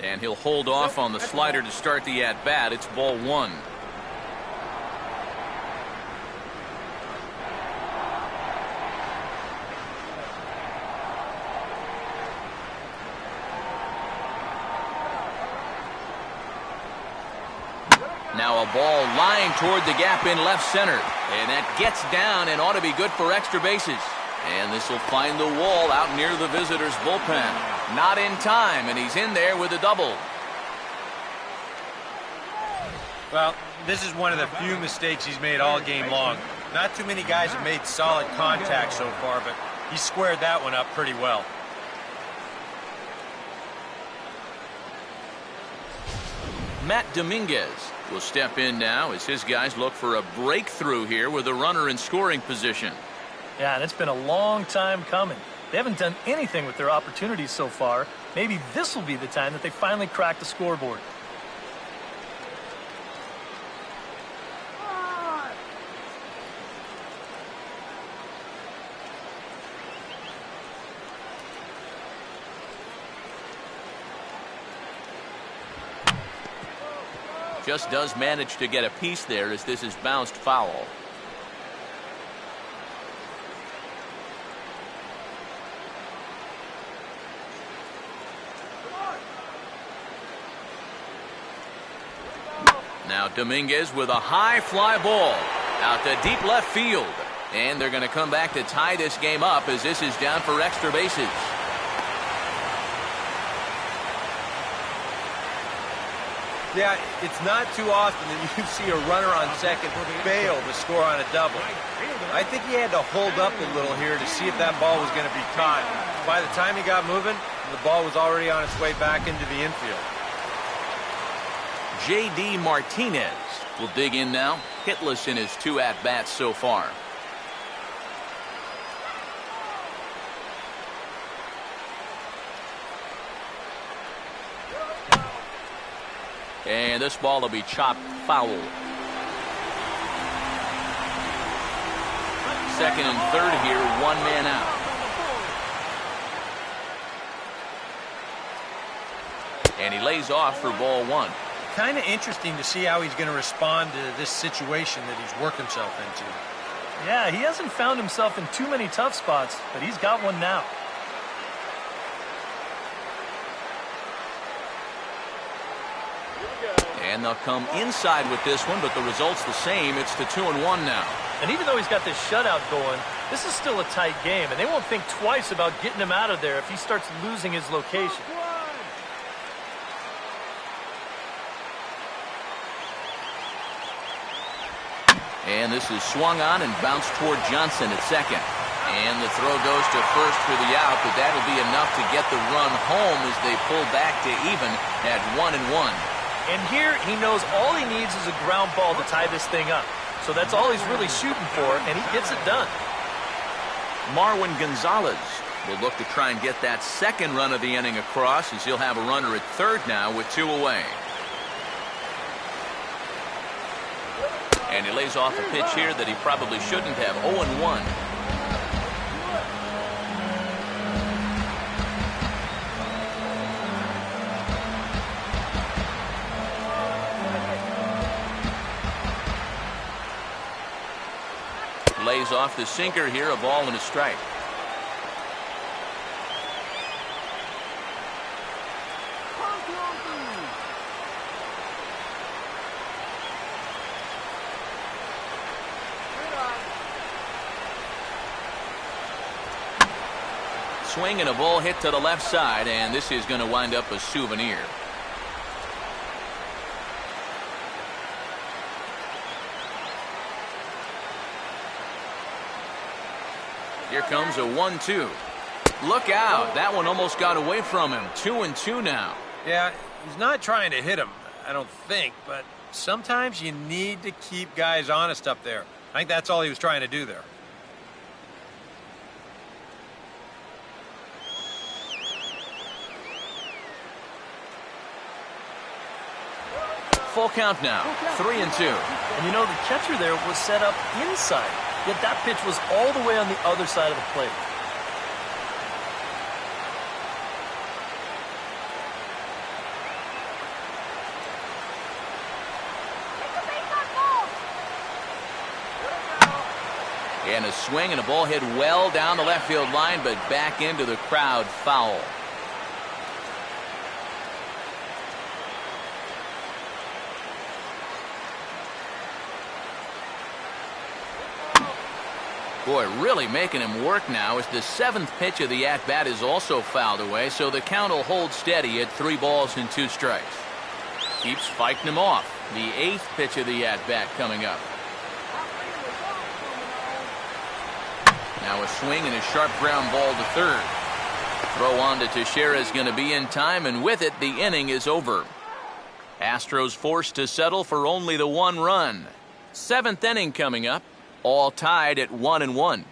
And he'll hold off on the slider to start the at-bat. It's ball 1. Now a ball lying toward the gap in left center. And that gets down and ought to be good for extra bases. And this will find the wall out near the visitors' bullpen. Not in time, and he's in there with a double.
Well, this is one of the few mistakes he's made all game long. Not too many guys have made solid contact so far, but he squared that one up pretty well.
Matt Dominguez will step in now as his guys look for a breakthrough here with a runner in scoring position.
Yeah, and it's been a long time coming. They haven't done anything with their opportunities so far. Maybe this will be the time that they finally crack the scoreboard.
Just does manage to get a piece there as this is bounced foul. Now Dominguez with a high fly ball out to deep left field. And they're going to come back to tie this game up as this is down for extra bases.
Yeah, it's not too often that you see a runner on second fail to score on a double. I think he had to hold up a little here to see if that ball was going to be caught. By the time he got moving, the ball was already on its way back into the infield.
J.D. Martinez will dig in now, hitless in his 2 at-bats so far. And this ball will be chopped foul. Second and third here, 1 man out. And he lays off for ball 1.
Kind of interesting to see how he's going to respond to this situation that he's worked himself into.
Yeah, he hasn't found himself in too many tough spots, but he's got one now.
And they'll come inside with this one, but the result's the same. It's the 2-1 now.
And even though he's got this shutout going, this is still a tight game, and they won't think twice about getting him out of there if he starts losing his location.
And this is swung on and bounced toward Johnson at second. And the throw goes to first for the out, but that'll be enough to get the run home as they pull back to even at 1-1.
And here he knows all he needs is a ground ball to tie this thing up. So that's all he's really shooting for, and he gets it done.
Marwin Gonzalez will look to try and get that second run of the inning across as he'll have a runner at third now with 2 away. And he lays off a pitch here that he probably shouldn't have. 0-1. Lays off the sinker here, a ball and a strike. Swing and a ball hit to the left side, and this is going to wind up a souvenir. Here comes a 1-2. Look out. That one almost got away from him. 2-2 now.
Yeah, he's not trying to hit him, I don't think, but sometimes you need to keep guys honest up there. I think that's all he was trying to do there.
Full count now. 3-2.
And you know, the catcher there was set up inside. Yet that pitch was all the way on the other side of the plate.
And a swing and a ball hit well down the left field line, but back into the crowd, foul. Boy, really making him work now as the 7th pitch of the at-bat is also fouled away, so the count will hold steady at 3 balls and 2 strikes. Keeps fighting him off. The 8th pitch of the at-bat coming up. Now a swing and a sharp ground ball to third. Throw on to Teixeira is going to be in time, and with it, the inning is over. Astros forced to settle for only the 1 run. 7th inning coming up, all tied at 1-1.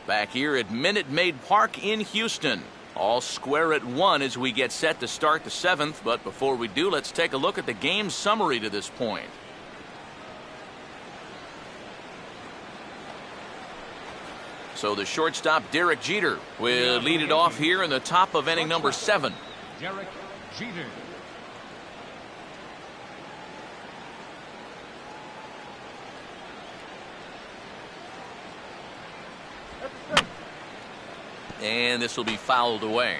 Back here at Minute Maid Park in Houston. All square at 1 as we get set to start the 7th. But before we do, let's take a look at the game summary to this point. So the shortstop, Derek Jeter, will lead it off here in the top of inning number 7.
Derek Jeter.
And this will be fouled away.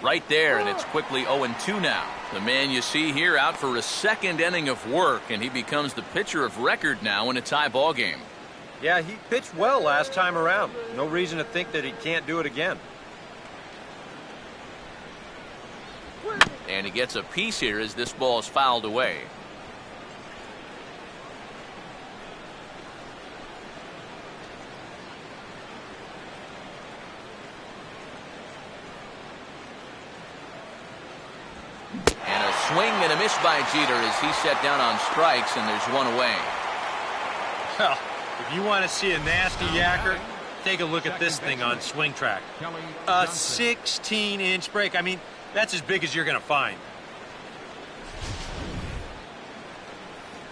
Right there, and it's quickly 0-2 now. The man you see here out for a 2nd inning of work, and he becomes the pitcher of record now in a tie ball game.
Yeah, he pitched well last time around. No reason to think that he can't do it again.
And he gets a piece here as this ball is fouled away. Swing and a miss by Jeter as he set down on strikes, and there's 1 away.
Well, if you want to see a nasty yacker, take a look at this thing on Swing Track. A 16-inch break. I mean, that's as big as you're going to find.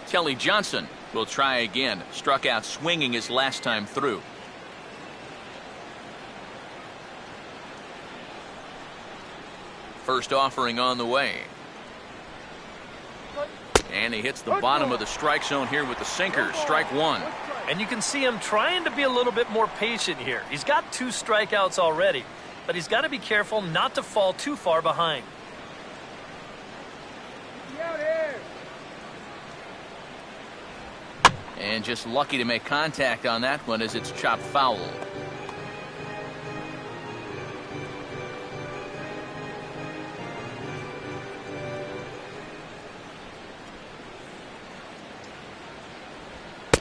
Kelly Johnson will try again. Struck out swinging his last time through. First offering on the way. And he hits the bottom of the strike zone here with the sinker. Strike 1.
And you can see him trying to be a little bit more patient here. He's got 2 strikeouts already, but he's got to be careful not to fall too far behind.
And just lucky to make contact on that one as it's chopped foul.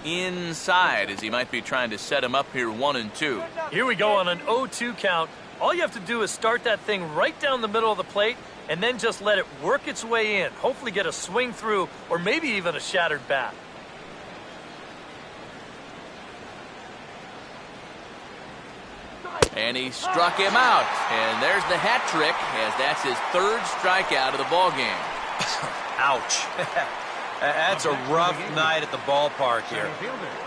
Inside as he might be trying to set him up here 1-2.
Here we go on an 0-2 count. All you have to do is start that thing right down the middle of the plate and then just let it work its way in. Hopefully get a swing through or maybe even a shattered bat.
And he struck him out. And there's the hat trick as that's his 3rd strikeout of the ball game.
Ouch. That's a rough night at the ballpark here.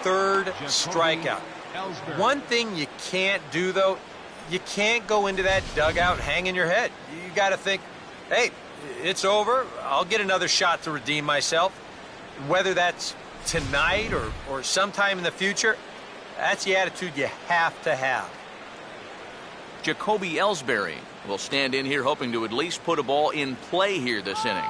3rd strikeout. One thing you can't do, though, you can't go into that dugout hanging your head. You got to think, hey, it's over. I'll get another shot to redeem myself. Whether that's tonight or sometime in the future, that's the attitude you have to have.
Jacoby Ellsbury will stand in here hoping to at least put a ball in play here this inning.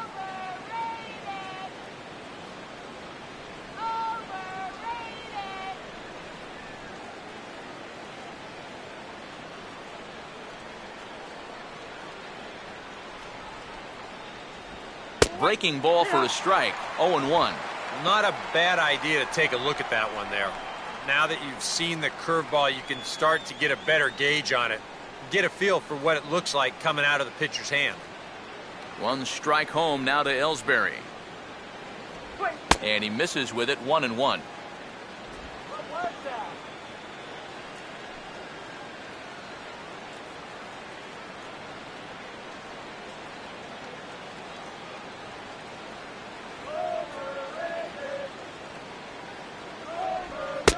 Breaking ball for a strike. 0-1.
Not a bad idea to take a look at that one there. Now that you've seen the curveball, you can start to get a better gauge on it. Get a feel for what it looks like coming out of the pitcher's hand.
1 strike home now to Ellsbury. And he misses with it. 1-1.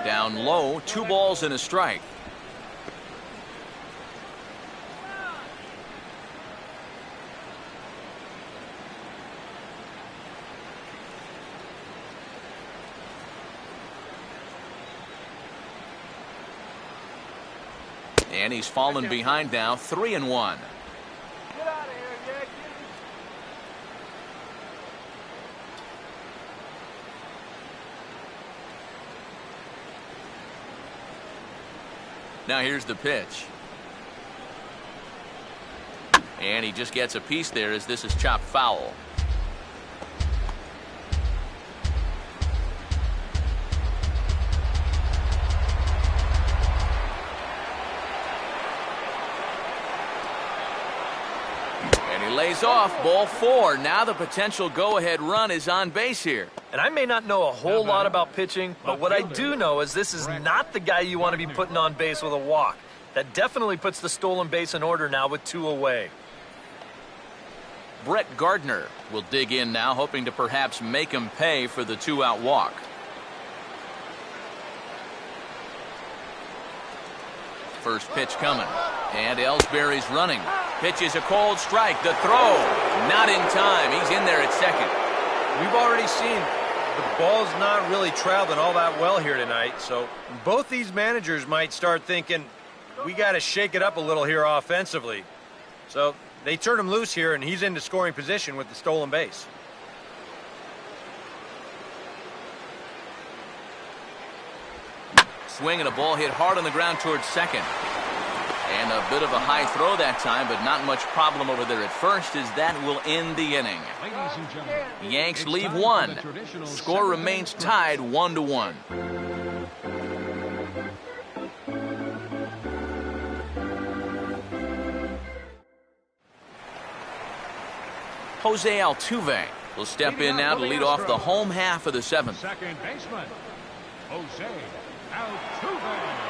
Down low, 2 balls and a strike. And he's fallen behind now, 3-1.
Get out of here, Yankees.
Now here's the pitch. And he just gets a piece there as this is chopped foul. He lays off, ball 4. Now the potential go-ahead run is on base here.
And I may not know a whole lot about pitching, but what I do know is this is not the guy you want to be putting on base with a walk. That definitely puts the stolen base in order now with 2 away.
Brett Gardner will dig in now, hoping to perhaps make him pay for the 2-out walk. First pitch coming, and Ellsbury's running. Pitch is a cold strike. The throw, not in time. He's in there at second.
We've already seen the ball's not really traveling all that well here tonight, so both these managers might start thinking, we got to shake it up a little here offensively. So they turn him loose here, and he's into scoring position with the stolen base.
Swing and a ball hit hard on the ground towards second. And a bit of a high throw that time, but not much problem over there at first, as that will end the inning.
Ladies and gentlemen,
Yanks
it's
leave
time for
1.
the traditional
Score remains tied 1-1. Jose Altuve will step in now to lead off the home half of the 7th.
second baseman, Jose Altuve.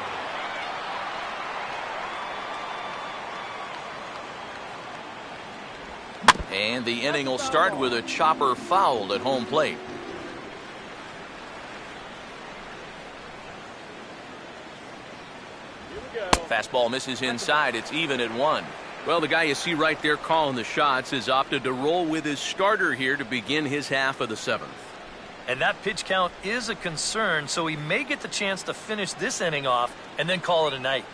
And the inning will start with a chopper fouled at home plate. Fastball misses inside. It's even at 1. Well, the guy you see right there calling the shots has opted to roll with his starter here to begin his half of the 7th.
And that pitch count is a concern, so he may get the chance to finish this inning off and then call it a night.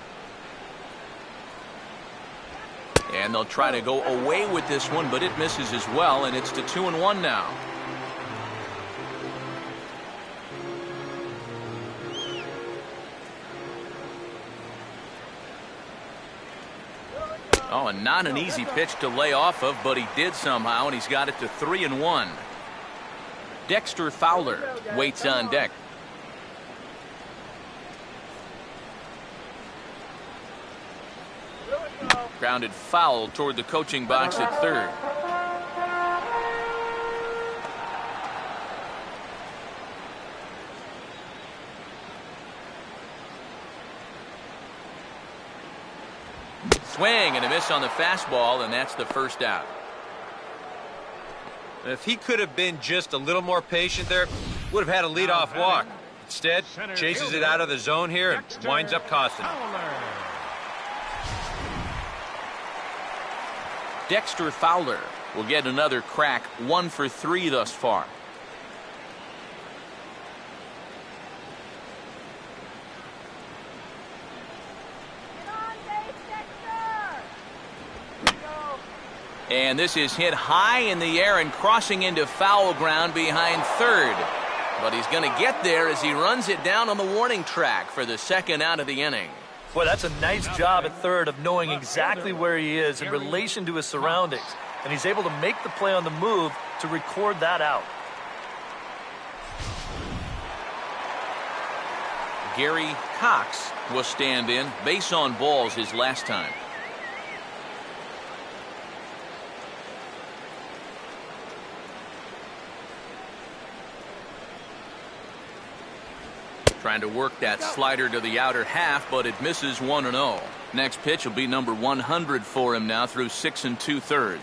And they'll try to go away with this one, but it misses as well, and it's to 2-1 now. Oh, and not an easy pitch to lay off of, but he did somehow, and he's got it to 3-1. Dexter Fowler waits on deck. Grounded foul toward the coaching box at third. Swing and a miss on the fastball, and that's the first out.
If he could have been just a little more patient there, would have had a leadoff walk. Instead, chases it out of the zone here and winds up costing him.
Dexter Fowler will get another crack, 1 for 3 thus far. And this is hit high in the air and crossing into foul ground behind third. But he's going to get there as he runs it down on the warning track for the second out of the inning.
Boy, that's a nice job at third of knowing exactly where he is in relation to his surroundings. And he's able to make the play on the move to record that out.
Gary Cox will stand in. Base on balls his last time. Trying to work that slider to the outer half, but it misses 1-0. Next pitch will be number 100 for him now through 6 2/3.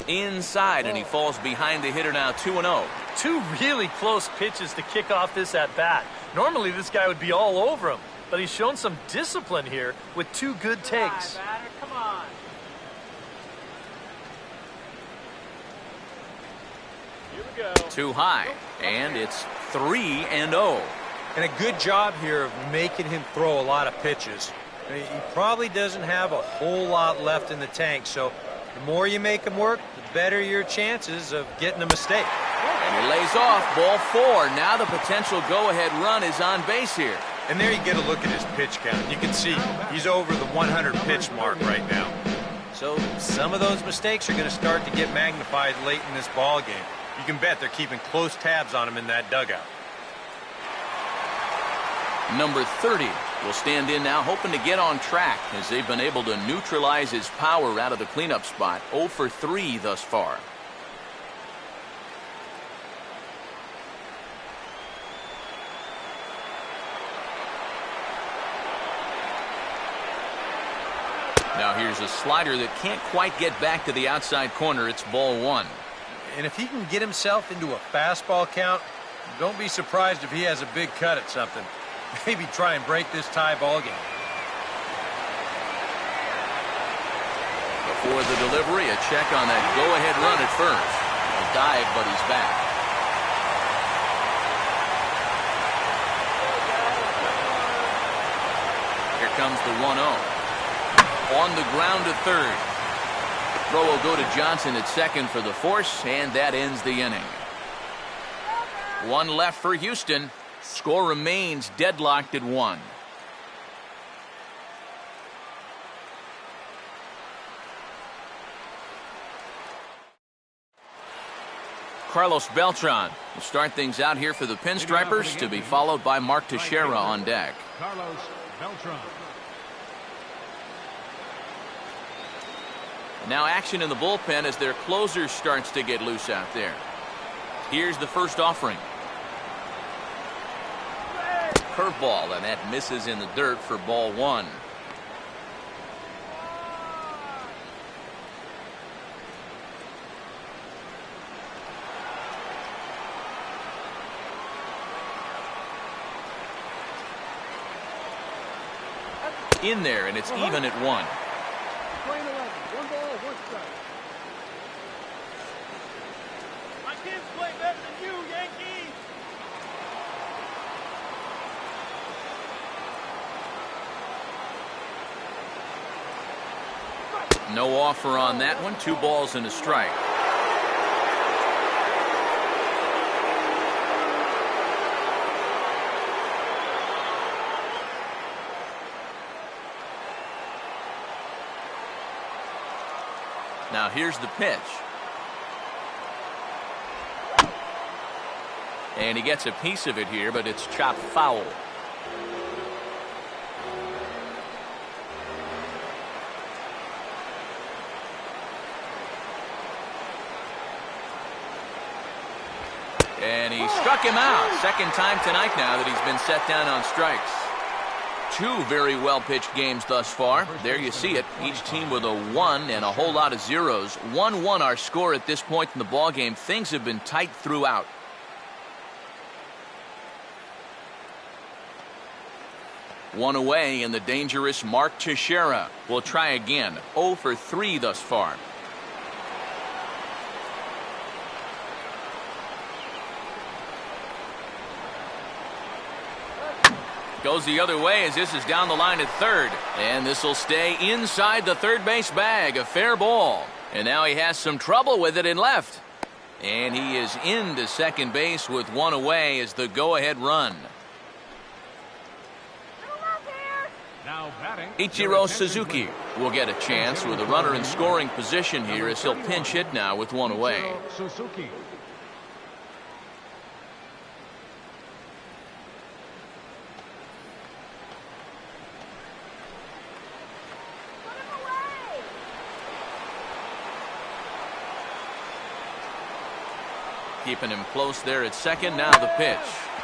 Inside, and he falls behind the hitter now, 2-0.
2 really close pitches to kick off this at-bat. Normally this guy would be all over him, but he's shown some discipline here with 2 good takes.
Come on.
Here we go.
Too high, and it's 3-0.
And a good job here of making him throw a lot of pitches. He probably doesn't have a whole lot left in the tank, so the more you make him work, the better your chances of getting a mistake.
And he lays off, ball 4. Now the potential go-ahead run is on base here.
And there you get a look at his pitch count. You can see he's over the 100 pitch mark right now. So some of those mistakes are going to start to get magnified late in this ball game. You can bet they're keeping close tabs on him in that dugout.
Number 30 will stand in now, hoping to get on track as they've been able to neutralize his power out of the cleanup spot. 0 for 3 thus far. Now here's a slider that can't quite get back to the outside corner. It's ball 1.
And if he can get himself into a fastball count, don't be surprised if he has a big cut at something. Maybe try and break this tie ball game.
Before the delivery, a check on that go-ahead run at first. A dive, but he's back. Here comes the 1-0. On the ground to third. Throw will go to Johnson at second for the force, and that ends the inning. 1 left for Houston. Score remains deadlocked at 1. Carlos Beltran will start things out here for the Pinstripers, to be followed by Mark Teixeira on deck.
Carlos Beltran.
Now action in the bullpen as their closer starts to get loose out there. Here's the first offering. Curveball, and that misses in the dirt for ball 1. In there, and it's even at 1.
My kids play better than you, Yankees.
No offer on that one. 2 balls and a strike. Now here's the pitch. And he gets a piece of it here, but it's chopped foul. And he struck him out. Second time tonight now that he's been set down on strikes. 2 very well-pitched games thus far. There you see it. Each team with a 1 and a whole lot of zeros. 1-1 our score at this point in the ballgame. Things have been tight throughout. One away, and the dangerous Mark Teixeira will try again. 0 for 3 thus far. Goes the other way as this is down the line at third. And this will stay inside the third base bag. A fair ball. And now he has some trouble with it in left. And he is into second base with 1 away as the go-ahead run.
Now batting,
Ichiro Suzuki will get a chance with a runner in scoring position here as he'll pinch hit now with 1 away.
Suzuki.
Keeping him close there at second. Now the pitch.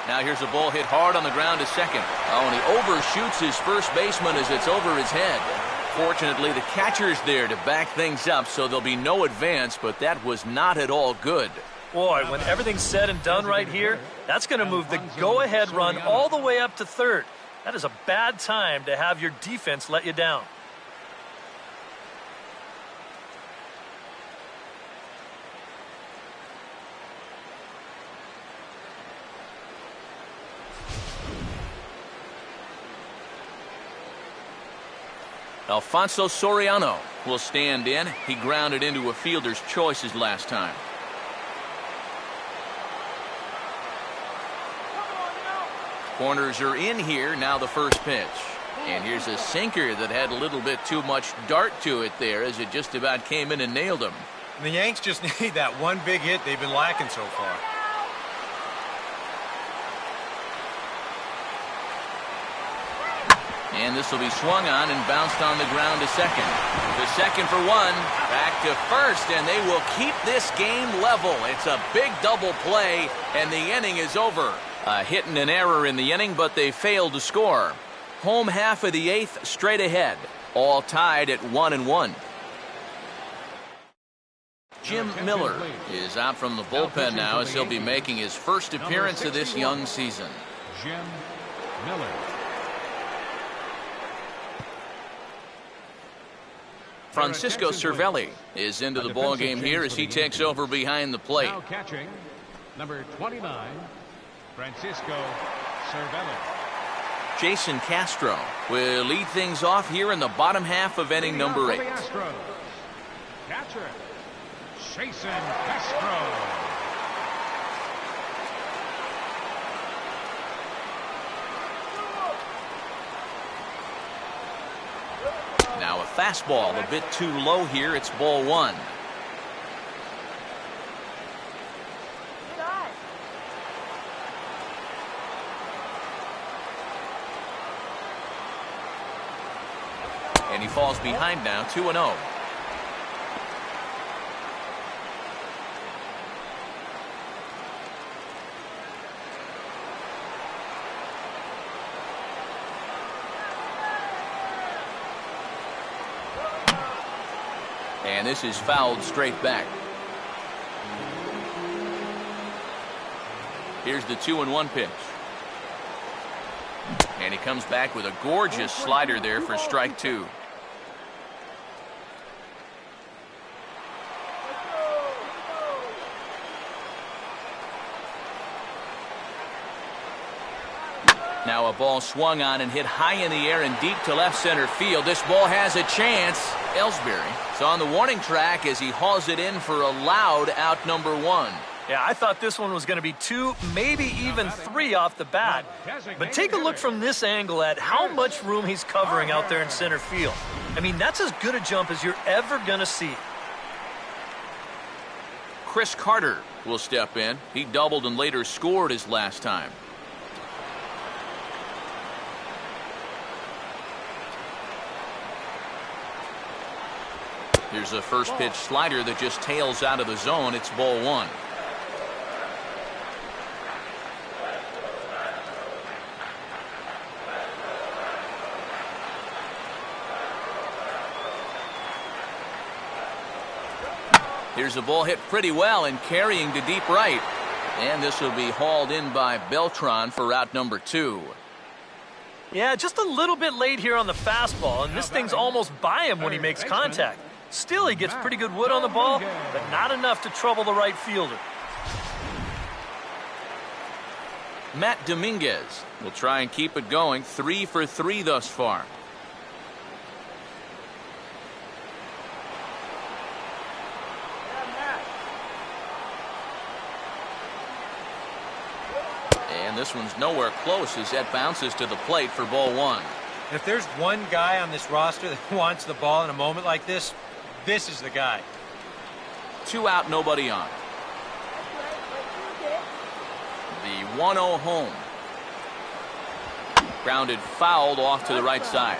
Now here's a ball hit hard on the ground to second. Oh, and he overshoots his first baseman as it's over his head. Fortunately, the catcher's there to back things up, so there'll be no advance, but that was not at all good.
Boy, when everything's said and done right here, that's going to move the go-ahead run all the way up to third. That is a bad time to have your defense let you down.
Alfonso Soriano will stand in. He grounded into a fielder's choice his last time. Corners are in here. Now the first pitch. And here's a sinker that had a little bit too much dart to it there as it just about came in and nailed him.
The Yanks just need that one big hit they've been lacking so far.
And this will be swung on and bounced on the ground to second. The second for one. Back to first, and they will keep this game level. It's a big double play, and the inning is over. A hit and an error in the inning, but they failed to score. Home half of the eighth straight ahead. All tied at 1-1. Jim Miller is out from the bullpen now as he'll be making his first appearance of this young season.
Jim Miller.
Francisco Cervelli is into the ballgame here as he takes over behind the plate.
Now catching, number 29, Francisco Cervelli.
Jason Castro will lead things off here in the bottom half of inning number 8.
Astros. Catcher, Jason Castro.
Now a fastball a bit too low here. It's ball 1. And he falls behind now, 2-0. And this is fouled straight back. Here's the 2-1 pitch. And he comes back with a gorgeous slider there for strike 2. Now a ball swung on and hit high in the air and deep to left center field. This ball has a chance. Ellsbury is on the warning track as he hauls it in for a loud out number 1.
Yeah, I thought this one was going to be 2, maybe even 3 off the bat. But take a look from this angle at how much room he's covering out there in center field. I mean, that's as good a jump as you're ever going to see.
Chris Carter will step in. He doubled and later scored his last time. Here's a first pitch slider that just tails out of the zone. It's ball 1. Here's a ball hit pretty well and carrying to deep right. And this will be hauled in by Beltran for out number 2.
Yeah, just a little bit late here on the fastball, and this thing's almost by him when he makes contact. Still, he gets pretty good wood on the ball, but not enough to trouble the right fielder.
Matt Dominguez will try and keep it going. 3 for 3 thus far. And this one's nowhere close as that bounces to the plate for ball 1.
If there's one guy on this roster that wants the ball in a moment like this, this is the guy.
2 out, nobody on. The 1-0 home. Grounded fouled off to the right side.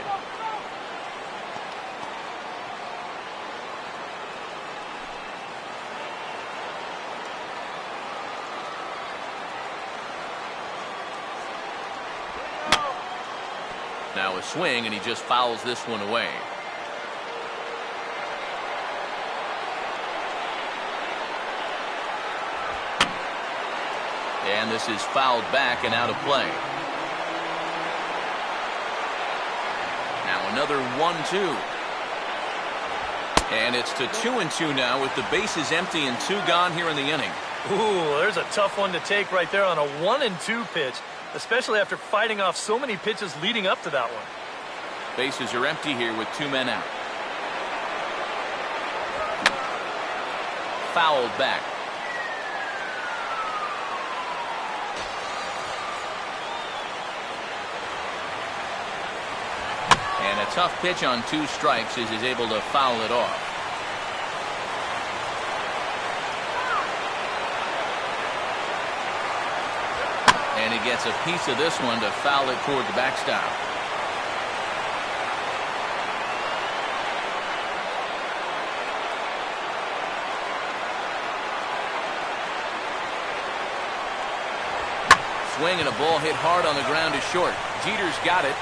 Now a swing, and he just fouls this one away. And this is fouled back and out of play. Now another 1-2. And it's to 2-2 now with the bases empty and 2 gone here in the inning.
Ooh, there's a tough one to take right there on a 1-2 pitch, especially after fighting off so many pitches leading up to that one.
Bases are empty here with 2 men out. Fouled back. And a tough pitch on 2 strikes as he's able to foul it off. And he gets a piece of this one to foul it toward the backstop. swing and a ball hit hard on the ground is short. Jeter's got it.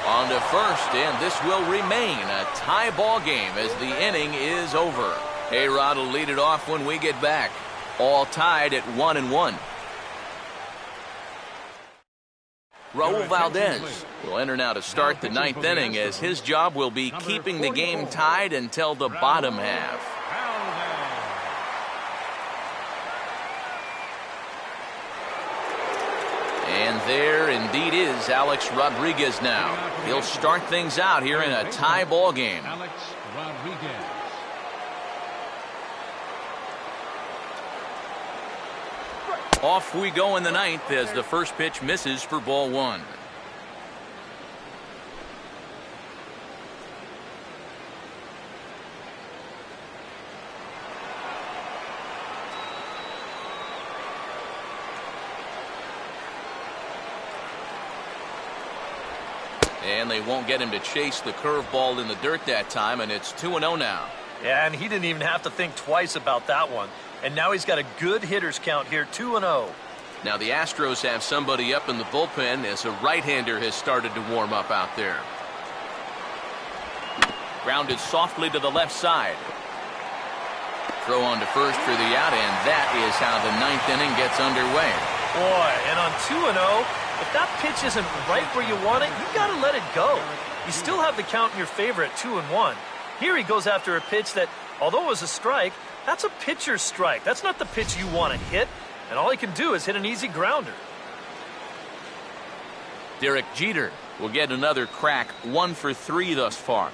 On to first, and this will remain a tie ball game as the inning is over. A-Rod will lead it off when we get back. All tied at 1-1. Raul Valdez will enter now to start the ninth inning, as his job will be keeping the game tied until the bottom half. And there indeed is Alex Rodriguez now. He'll start things out here in a tie ball game.
Alex Rodriguez.
Off we go in the ninth as the first pitch misses for ball one. And they won't get him to chase the curveball in the dirt that time, and it's 2-0 now.
Yeah, and he didn't even have to think twice about that one. And now he's got a good hitters count here, 2-0.
Now the Astros have somebody up in the bullpen as a right-hander has started to warm up out there. Grounded softly to the left side. Throw on to first for the out, and that is how the ninth inning gets underway.
Boy, and on 2-0, if that pitch isn't right where you want it, you got to let it go. You still have the count in your favor at 2-1. Here he goes after a pitch that, although it was a strike, that's a pitcher's strike. That's not the pitch you want to hit. And all he can do is hit an easy grounder.
Derek Jeter will get another crack, 1 for 3 thus far.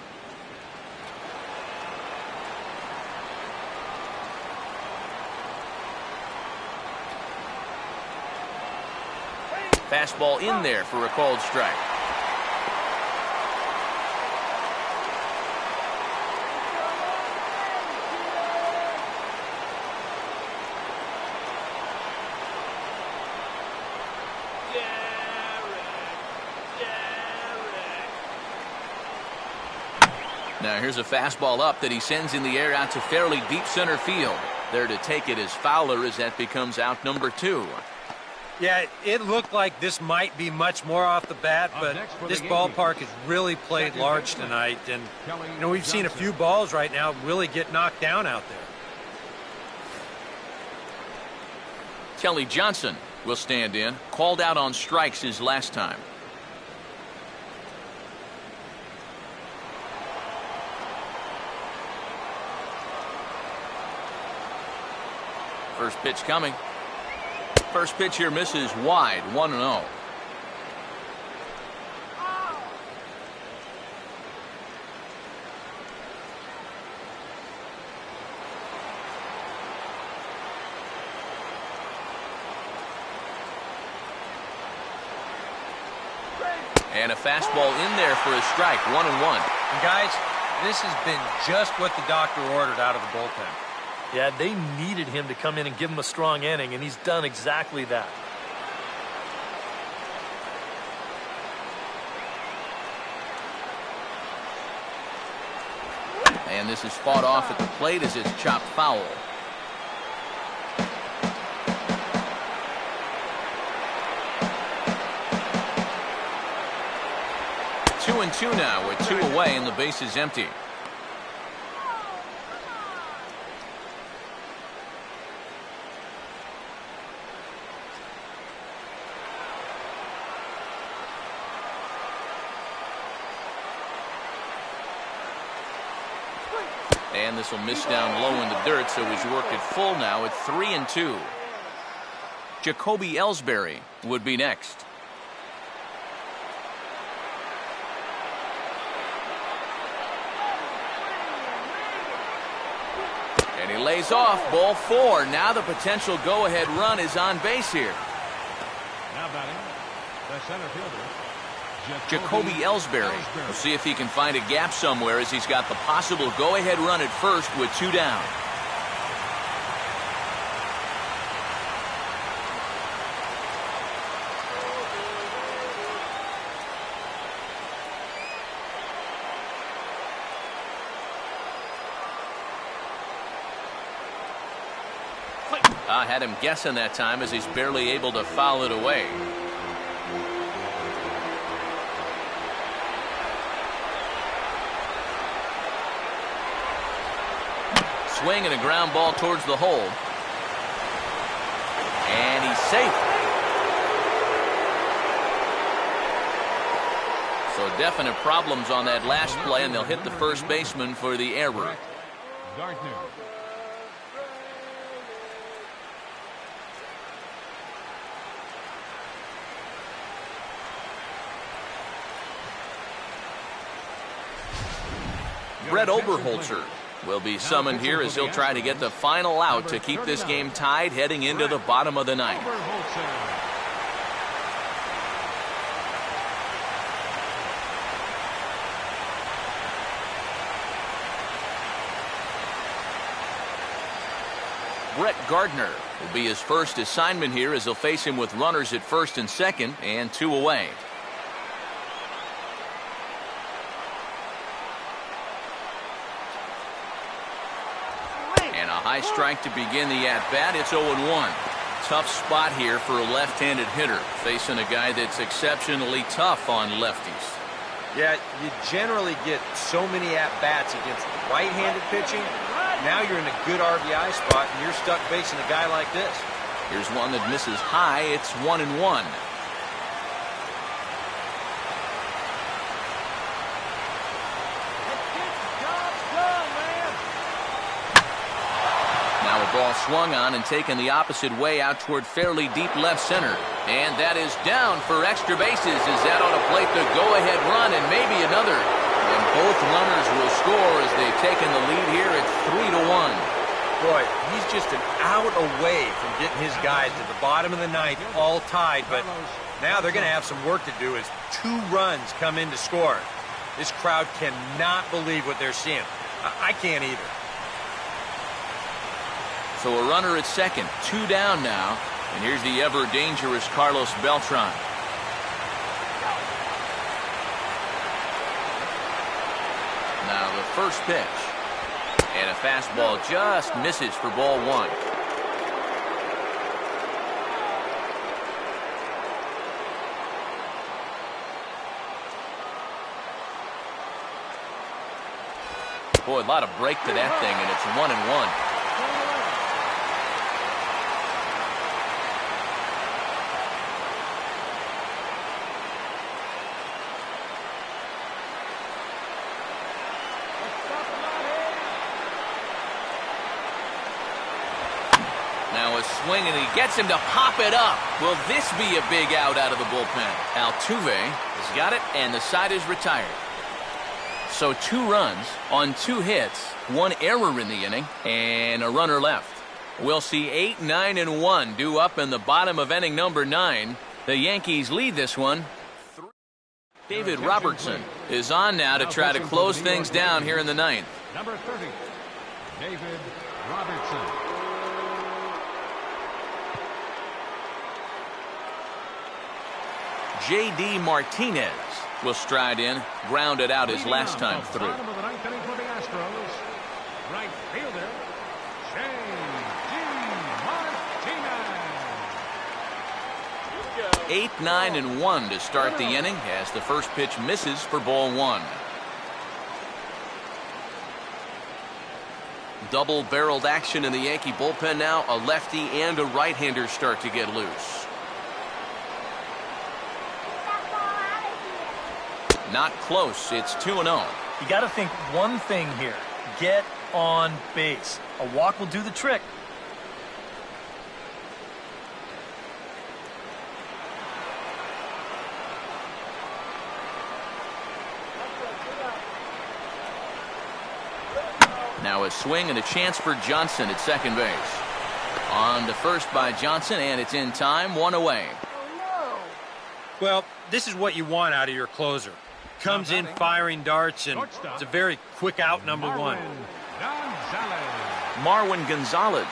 Fastball in there for a called strike. Now here's a fastball up that he sends in the air out to fairly deep center field. There to take it is Fowler as that becomes out number 2.
Yeah, it looked like this might be much more off the bat, but this ballpark has really played large tonight. And, you know, we've seen a few balls right now really get knocked down out there.
Kelly Johnson will stand in. Called out on strikes his last time. First pitch coming. First pitch here misses wide, 1-0. And a fastball in there for a strike, 1-1.
And guys, this has been just what the doctor ordered out of the bullpen.
Yeah, they needed him to come in and give him a strong inning, and he's done exactly that.
And this is fought off at the plate as it's chopped foul. Two and two now with 2 away and the base is empty. And this will miss down low in the dirt, so he's worked it full now at 3-2. Jacoby Ellsbury would be next. And he lays off, ball 4. Now the potential go-ahead run is on base here.
Now batting, the center fielder,
Jacoby Ellsbury. We'll see if he can find a gap somewhere as he's got the possible go-ahead run at first with 2 down. I had him guessing that time as he's barely able to foul it away. Swing and a ground ball towards the hole. And he's safe. So definite problems on that last play, and they'll hit the first baseman for the error.
Gardner.
Brett Oberholzer will be summoned here as he'll try to get the final out to keep this game tied heading into the bottom of the ninth. Brett Gardner will be his first assignment here as he'll face him with runners at first and second and 2 away. High strike to begin the at-bat. It's 0-1. Tough spot here for a left-handed hitter, facing a guy that's exceptionally tough on lefties.
Yeah, you generally get so many at-bats against right-handed pitching. Now you're in a good RBI spot, and you're stuck facing a guy like this.
Here's one that misses high. It's 1-1. Ball swung on and taken the opposite way out toward fairly deep left center. And that is down for extra bases as that ought to plate the go-ahead run and maybe another. And both runners will score as they've taken the lead here at 3-1.
Boy, he's just an out away from getting his guys to the bottom of the ninth, all tied. But now they're going to have some work to do as 2 runs come in to score. This crowd cannot believe what they're seeing. I can't either.
So a runner at second, 2 down now. And here's the ever-dangerous Carlos Beltran. Now the first pitch. And a fastball just misses for ball 1. Boy, a lot of break to that thing, and it's 1-1. Swing, and he gets him to pop it up. Will this be a big out of the bullpen? Altuve has got it, and the side is retired. So 2 runs on 2 hits, 1 error in the inning, and a runner left. We'll see 8, 9, and 1 due up in the bottom of inning number 9. The Yankees lead this one. David Robertson is on now to try to close things down here in the 9th.
Number 30, David Robertson.
J.D. Martinez will stride in, grounded out his last time through.
Bottom of the 9th inning for the Astros, right fielder, J.D. Martinez.
8, 9, and 1 to start the inning as the first pitch misses for ball 1. Double-barreled action in the Yankee bullpen now. A lefty and a right-hander start to get loose. Not close. It's 2-0.
You got to think one thing here. Get on base. A walk will do the trick.
Now a swing and a chance for Johnson at second base. On to first by Johnson, and it's in time. 1 away.
Well, this is what you want out of your closer. Comes in firing darts, and it's a very quick out, number 1.
Marwin Gonzalez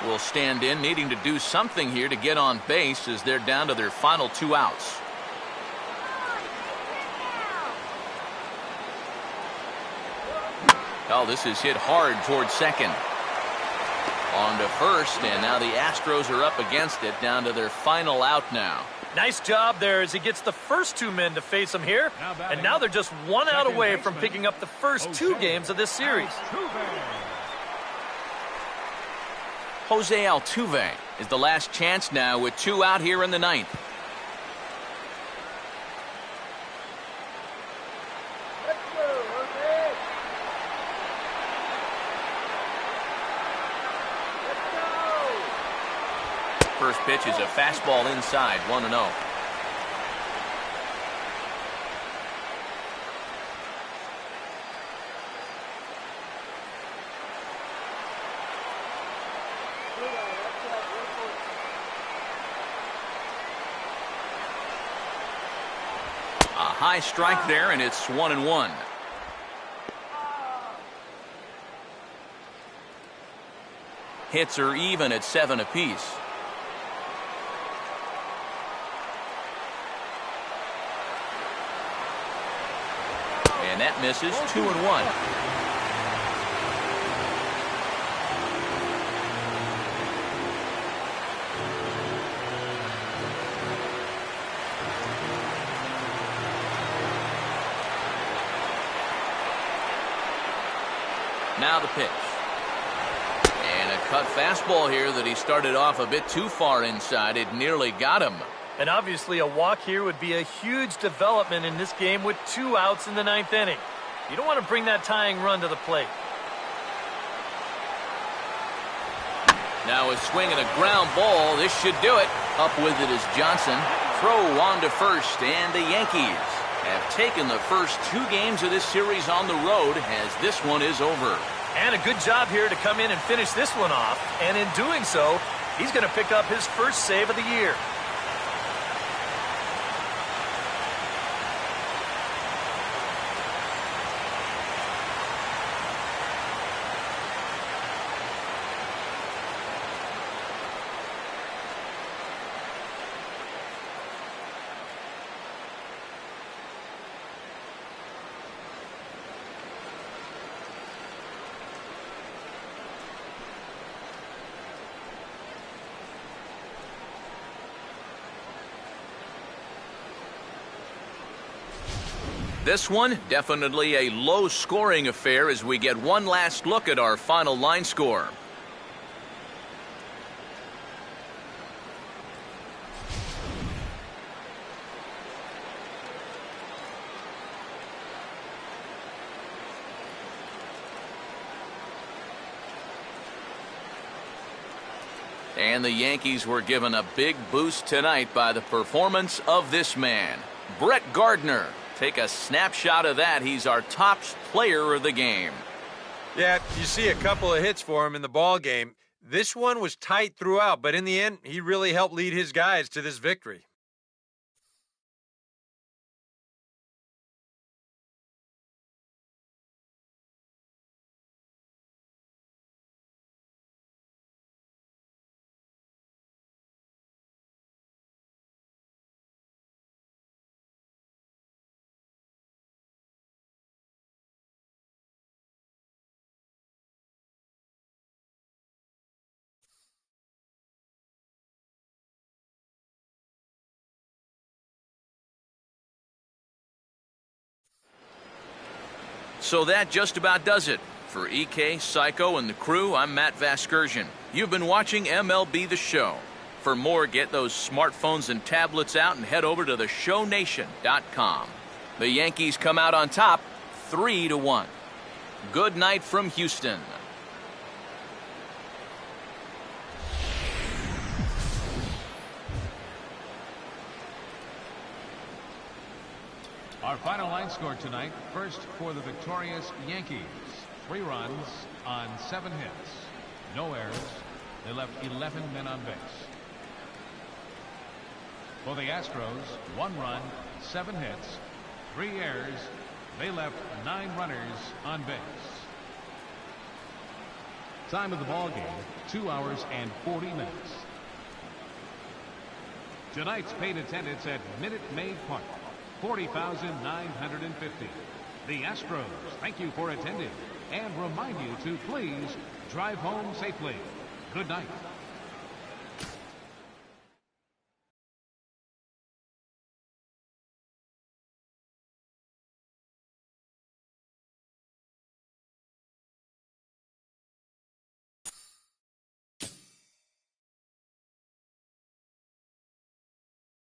will stand in, needing to do something here to get on base as they're down to their final 2 outs. Oh, this is hit hard towards second. On to first, and now the Astros are up against it, down to their final out now.
Nice job there as he gets the first two men to face him here. And now they're just one out away from picking up the first two games of this series.
Jose Altuve is the last chance now with 2 out here in the ninth. First pitch is a fastball inside, 1-0. A high strike there, and it's 1-1. Hits are even at 7 apiece. And that misses, 2-1. Now the pitch. And a cut fastball here that he started off a bit too far inside. It nearly got him.
And obviously a walk here would be a huge development in this game with 2 outs in the ninth inning. You don't want to bring that tying run to the plate.
Now a swing and a ground ball. This should do it. Up with it is Johnson. Throw on to first, and the Yankees have taken the first 2 games of this series on the road as this one is over.
And a good job here to come in and finish this one off. And in doing so, he's going to pick up his first save of the year.
This one, definitely a low-scoring affair as we get one last look at our final line score. And the Yankees were given a big boost tonight by the performance of this man, Brett Gardner. Take a snapshot of that. He's our top player of the game.
Yeah, you see a couple of hits for him in the ball game. This one was tight throughout, but in the end, he really helped lead his guys to this victory.
So that just about does it. For EK, Psycho, and the crew, I'm Matt Vasgersian. You've been watching MLB The Show. For more, get those smartphones and tablets out and head over to theshownation.com. The Yankees come out on top, 3-1. Good night from Houston.
Our final line score tonight, first for the victorious Yankees. 3 runs on 7 hits. No errors. They left 11 men on base. For the Astros, 1 run, 7 hits, 3 errors. They left 9 runners on base. Time of the ball game, 2 hours and 40 minutes. Tonight's paid attendance at Minute Maid Park, 40,950. The Astros thank you for attending and remind you to please drive home safely. Good night.